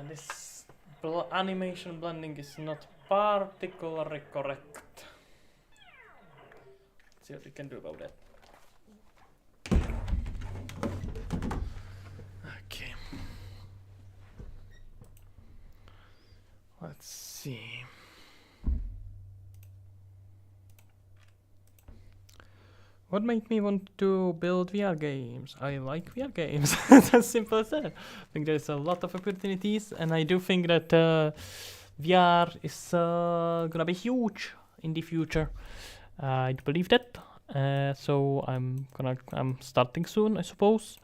This animation blending is not particularly correct. Let's see what we can do about that. Okay. Let's see. What made me want to build VR games? I like VR games. It's as simple as that. I think there's a lot of opportunities, and I do think that VR is gonna be huge in the future. I believe that. So I'm starting soon, I suppose.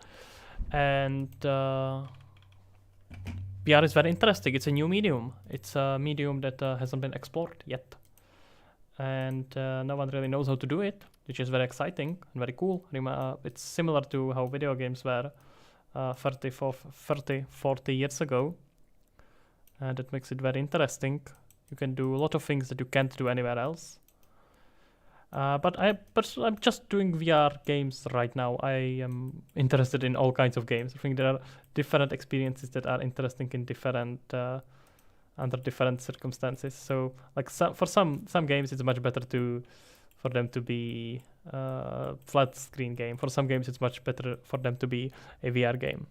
And VR is very interesting. It's a new medium. It's a medium that hasn't been explored yet, and no one really knows how to do it, which is very exciting and very cool. It's similar to how video games were 30, 40 years ago. That makes it very interesting. You can do a lot of things that you can't do anywhere else. But I'm just doing VR games right now. I am interested in all kinds of games. I think there are different experiences that are interesting in different under different circumstances. So, like for some games, it's much better for them to be flat screen game. For some games, it's much better for them to be a VR game.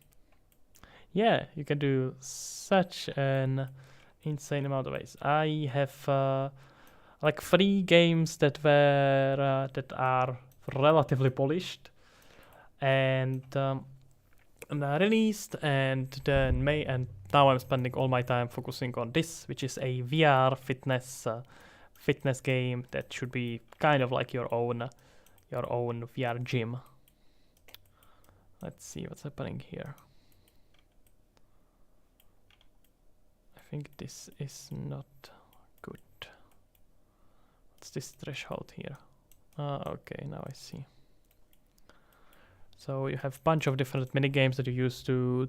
Yeah, you can do such an insane amount of ways. I have like 3 games that are relatively polished and released, and then now I'm spending all my time focusing on this, which is a VR fitness game that should be kind of like your own VR gym. Let's see what's happening here. I think this is not good. What's this threshold here? Okay, now I see. So you have a bunch of different mini games that you use to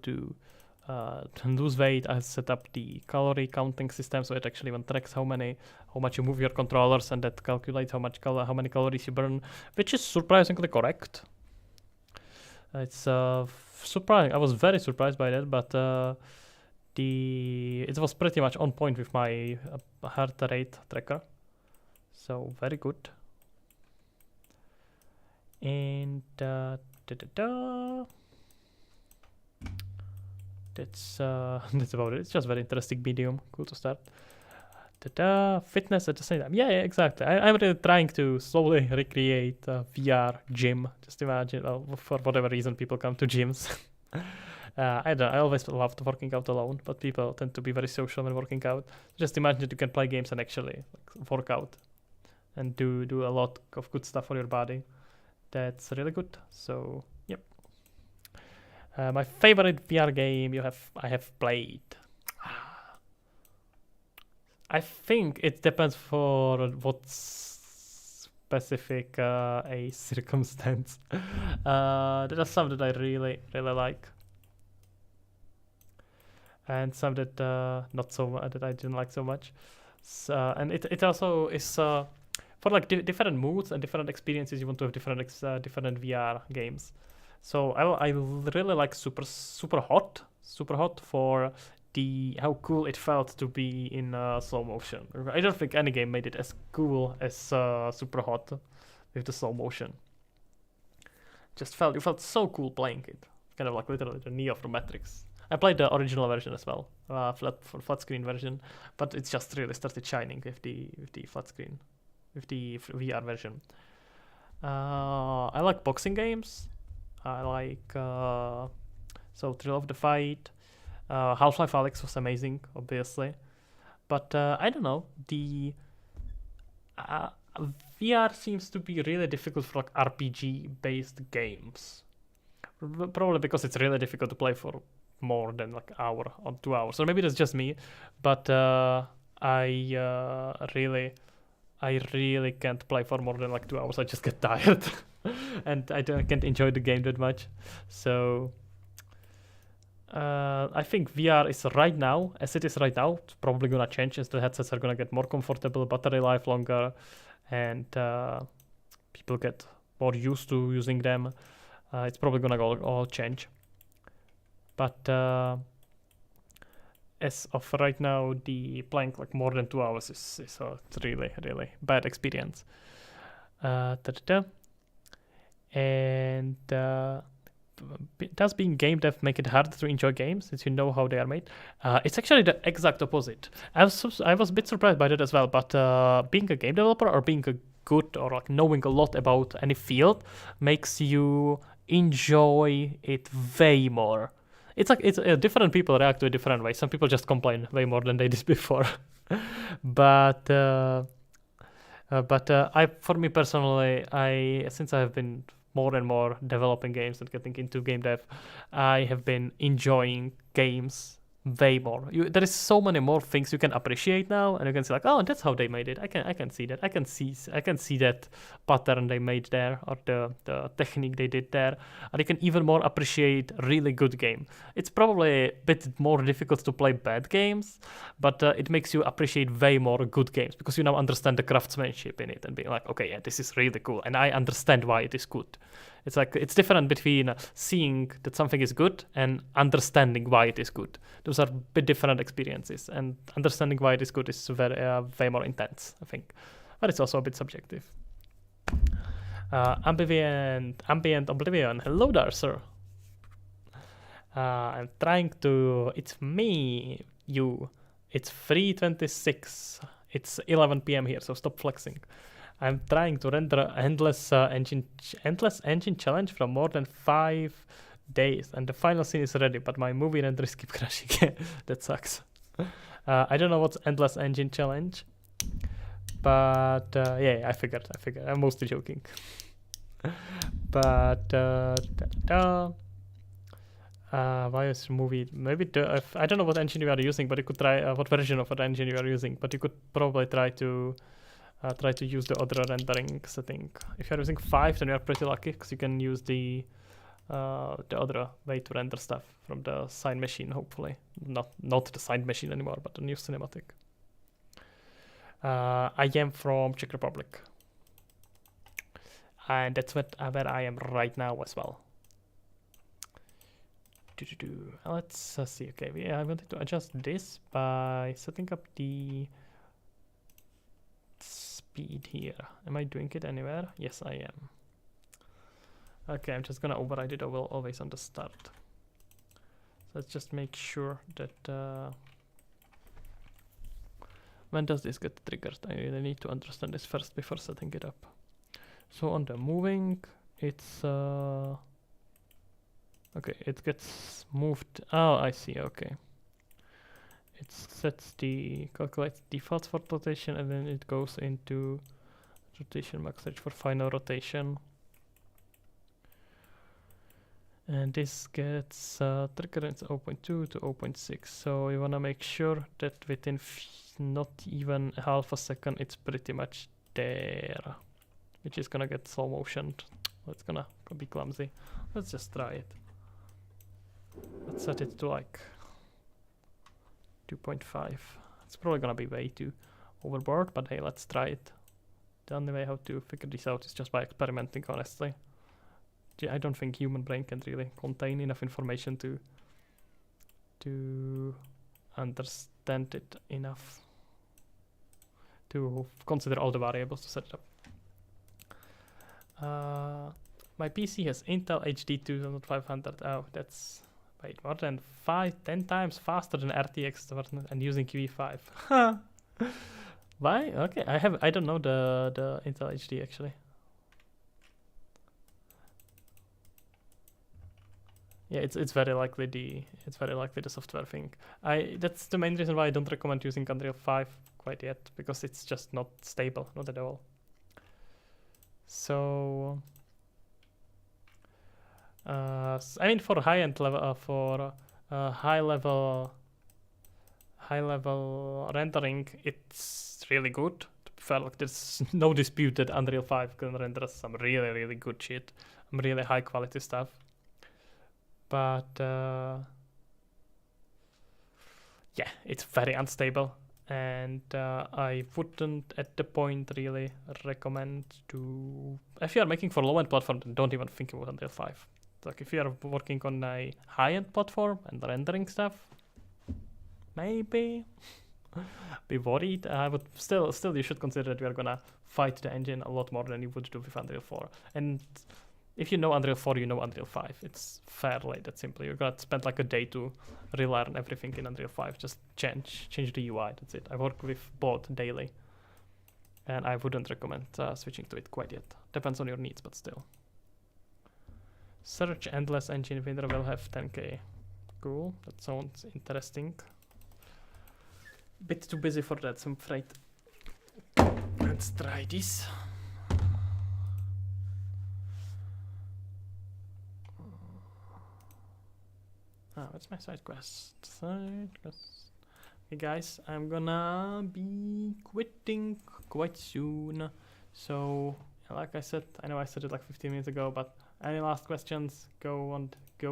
lose weight. I set up the calorie counting system, so it actually even tracks how much you move your controllers, and that calculates how many calories you burn, which is surprisingly correct. It's surprising. I was very surprised by that, but it was pretty much on point with my heart rate tracker. So very good. And that's about it. It's just very interesting medium. Cool to start. Fitness at the same time. Yeah, exactly. I'm really trying to slowly recreate a VR gym. Just imagine, for whatever reason, people come to gyms. I don't know, I always loved working out alone, but people tend to be very social when working out. Just imagine that you can play games and actually work out. and do a lot of good stuff for your body. That's really good. So yep. My favorite VR game I have played. I think it depends for what specific a circumstance. There are some that I really like, and some that not so that I didn't like so much. So, and it also is for like different moods and different experiences. You want to have different VR games. So I really like super hot for how cool it felt to be in slow motion. I don't think any game made it as cool as super hot with the slow motion. You felt so cool playing it. Kind of like literally the Neo from Matrix. I played the original version as well, flat screen version, but it just really started shining with the flat screen, with the VR version. I like boxing games. I like Thrill of the Fight. Half-Life Alyx was amazing, obviously, but I don't know. The VR seems to be really difficult for like RPG-based games. Probably because it's really difficult to play for more than like hour or 2 hours, or maybe that's just me. But I really can't play for more than like 2 hours. I just get tired, and can't enjoy the game that much. So I think VR is right now, as it is right now, it's probably gonna change as the headsets are gonna get more comfortable, battery life longer, and people get more used to using them. It's probably gonna all change. But as of right now, the playing like more than 2 hours is a really bad experience. And does being game dev make it hard to enjoy games since you know how they are made? It's actually the exact opposite. I was a bit surprised by that as well. But being a game developer or being a good or like knowing a lot about any field makes you enjoy it way more. It's like different people react to it different ways. Some people just complain way more than they did before. but for me personally, since I have been more and more developing games and getting into game dev, I have been enjoying games way more. There is so many more things you can appreciate now, and you can see like, oh, that's how they made it. I can see that. I can see that pattern they made there, or the technique they did there, and you can even more appreciate really good game. It's probably a bit more difficult to play bad games, but it makes you appreciate way more good games because you now understand the craftsmanship in it and being like, okay, yeah, this is really cool, and I understand why it is good. It's like it's different between seeing that something is good and understanding why it is good. Those are a bit different experiences, and understanding why it is good is very way more intense, I think. But it's also a bit subjective. Ambient Oblivion. Hello there, sir. I'm trying to. It's me. You. It's 3:26. It's 11 p.m. here, so stop flexing. I'm trying to render endless engine challenge from more than 5 days, and the final scene is ready, but my movie renders keep crashing. That sucks. I don't know what's endless engine challenge, but yeah, I figured. I'm mostly joking. But why is movie? Maybe I don't know what engine you are using, but you could try what version of that engine you are using. But you could probably try to use the other rendering setting. If you're using 5, then you're pretty lucky because you can use the other way to render stuff from the side machine. Hopefully, not the side machine anymore, but the new cinematic. I am from Czech Republic, and that's where I am right now as well. Let's see. Okay, I wanted to adjust this by setting up the speed here. Am I doing it anywhere? Yes, I am. Okay, I'm just gonna override it always on the start. So let's just make sure that when does this get triggered? I really need to understand this first before setting it up. So on the moving, it's okay, it gets moved. Oh, I see. Okay. It calculates default for rotation, and then it goes into rotation max reach for final rotation. And this gets trigger is 0.2 to 0.6. So you wanna make sure that within not even half a second it's pretty much there. Which is gonna get slow motioned. It's gonna be clumsy. Let's just try it. Let's set it to like 2.5. It's probably gonna be way too overboard, but hey, let's try it. The only way how to figure this out is just by experimenting, honestly. I don't think human brain can really contain enough information to understand it enough to consider all the variables to set it up. My PC has Intel HD 2500. Oh, that's wait, more than 10 times faster than RTX and using QE5. Why? Okay, I don't know the Intel HD actually. Yeah, it's very likely the software thing. That's the main reason why I don't recommend using Unreal 5 quite yet, because it's just not stable, not at all. So I mean, for high-end level, for high-level rendering, it's really good. To be fair, like, there's no dispute that Unreal 5 can render some really, really good shit, some really high-quality stuff. But yeah, it's very unstable, and I wouldn't at the point really recommend to. If you are making for low-end platform, then don't even think about Unreal 5. Like if you are working on a high-end platform and rendering stuff, maybe be worried. I would still you should consider that we are gonna fight the engine a lot more than you would do with Unreal 4. And if you know Unreal 4, you know Unreal 5. It's fairly that simple. You're gonna spend like a day to relearn everything in Unreal 5. Just change the UI. That's it. I work with both daily, and I wouldn't recommend switching to it quite yet. Depends on your needs, but still. Search Endless Engine winner will have 10k. Cool. That sounds interesting. Bit too busy for that, I'm afraid. Let's try this. What's my side quest? Okay, guys, I'm gonna be quitting quite soon. So, like I said, I know I said it like 15 minutes ago, but any last questions? Go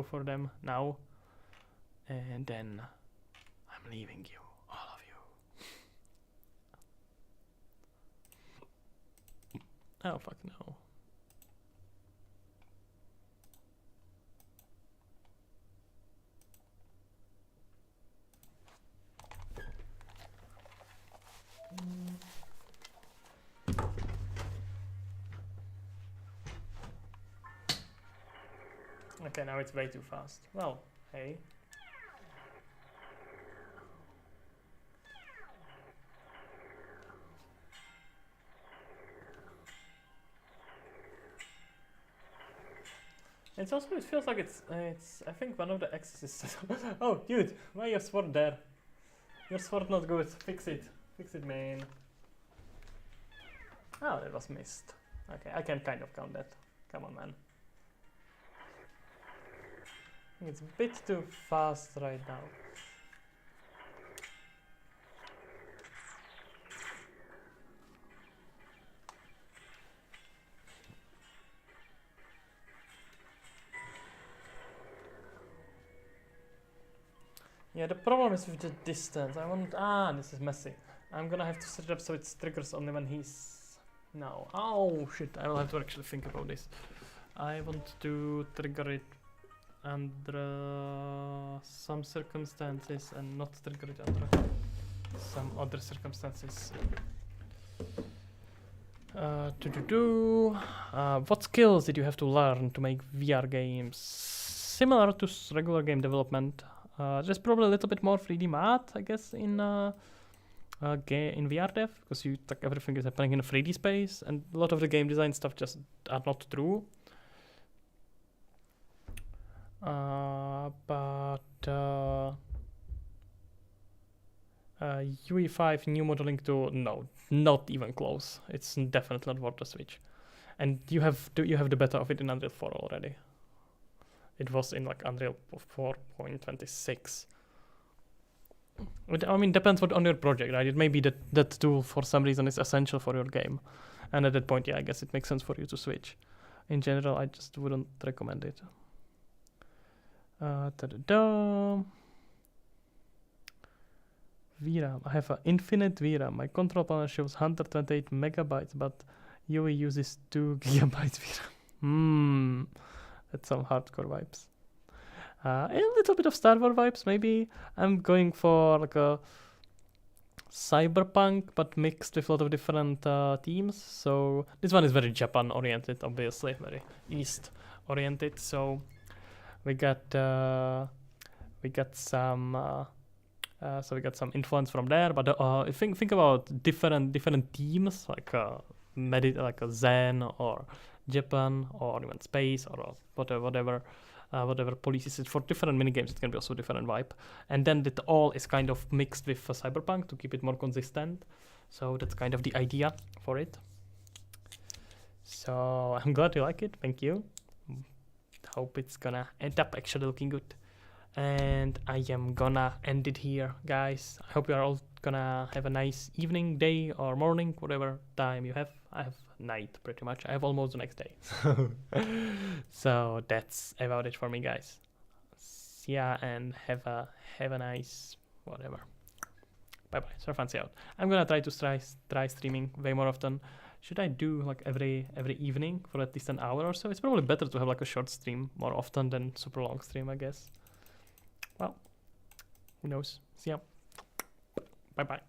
for them now. And then I'm leaving you, all of you. Oh, fuck no. Okay, now it's way too fast. Well, hey. It feels like it's I think one of the X's is oh dude, why your sword there? Your sword not good. Fix it, man. Oh, that was missed. Okay, I can kind of count that. Come on, man. It's a bit too fast right now. Yeah, the problem is with the distance. This is messy. I'm gonna have to set it up so it triggers only when he's... No. Oh, shit. I will have to actually think about this. I want to trigger it under some circumstances and not trigger it under some other circumstances. What skills did you have to learn to make VR games? Similar to regular game development. There's probably a little bit more 3D math, I guess, in VR dev, because like everything is happening in a 3D space, and a lot of the game design stuff just are not true. UE5 new modeling tool, no, not even close. It's definitely not worth the switch. And you have the beta of it in Unreal 4 already. It was in like Unreal 4.26. I mean, depends on your project, right? It may be that tool for some reason is essential for your game, and at that point, yeah, I guess it makes sense for you to switch. In general, I just wouldn't recommend it. VRAM. I have an infinite VRAM. My control panel shows 128 megabytes, but UE uses 2 gigabytes VRAM. That's some hardcore vibes. A little bit of Star Wars vibes, maybe. I'm going for like a cyberpunk, but mixed with a lot of different themes. So this one is very Japan oriented, obviously, very East oriented. So we got some influence from there. But think about different themes like like a Zen or Japan or even space or whatever policies for different minigames. It can be also different vibe, and then it all is kind of mixed with cyberpunk to keep it more consistent. So that's kind of the idea for it. So I'm glad you like it. Thank you. Hope it's gonna end up actually looking good. And I am gonna end it here, guys. I hope you are all gonna have a nice evening, day, or morning, whatever time you have. I have night, pretty much. I have almost the next day. So that's about it for me, guys. Yeah, and have a nice whatever. Bye bye. So fancy out. I'm gonna try to try streaming way more often. Should I do like every evening for at least an hour or so? It's probably better to have like a short stream more often than super long stream, I guess. Well, who knows? See ya. Bye bye.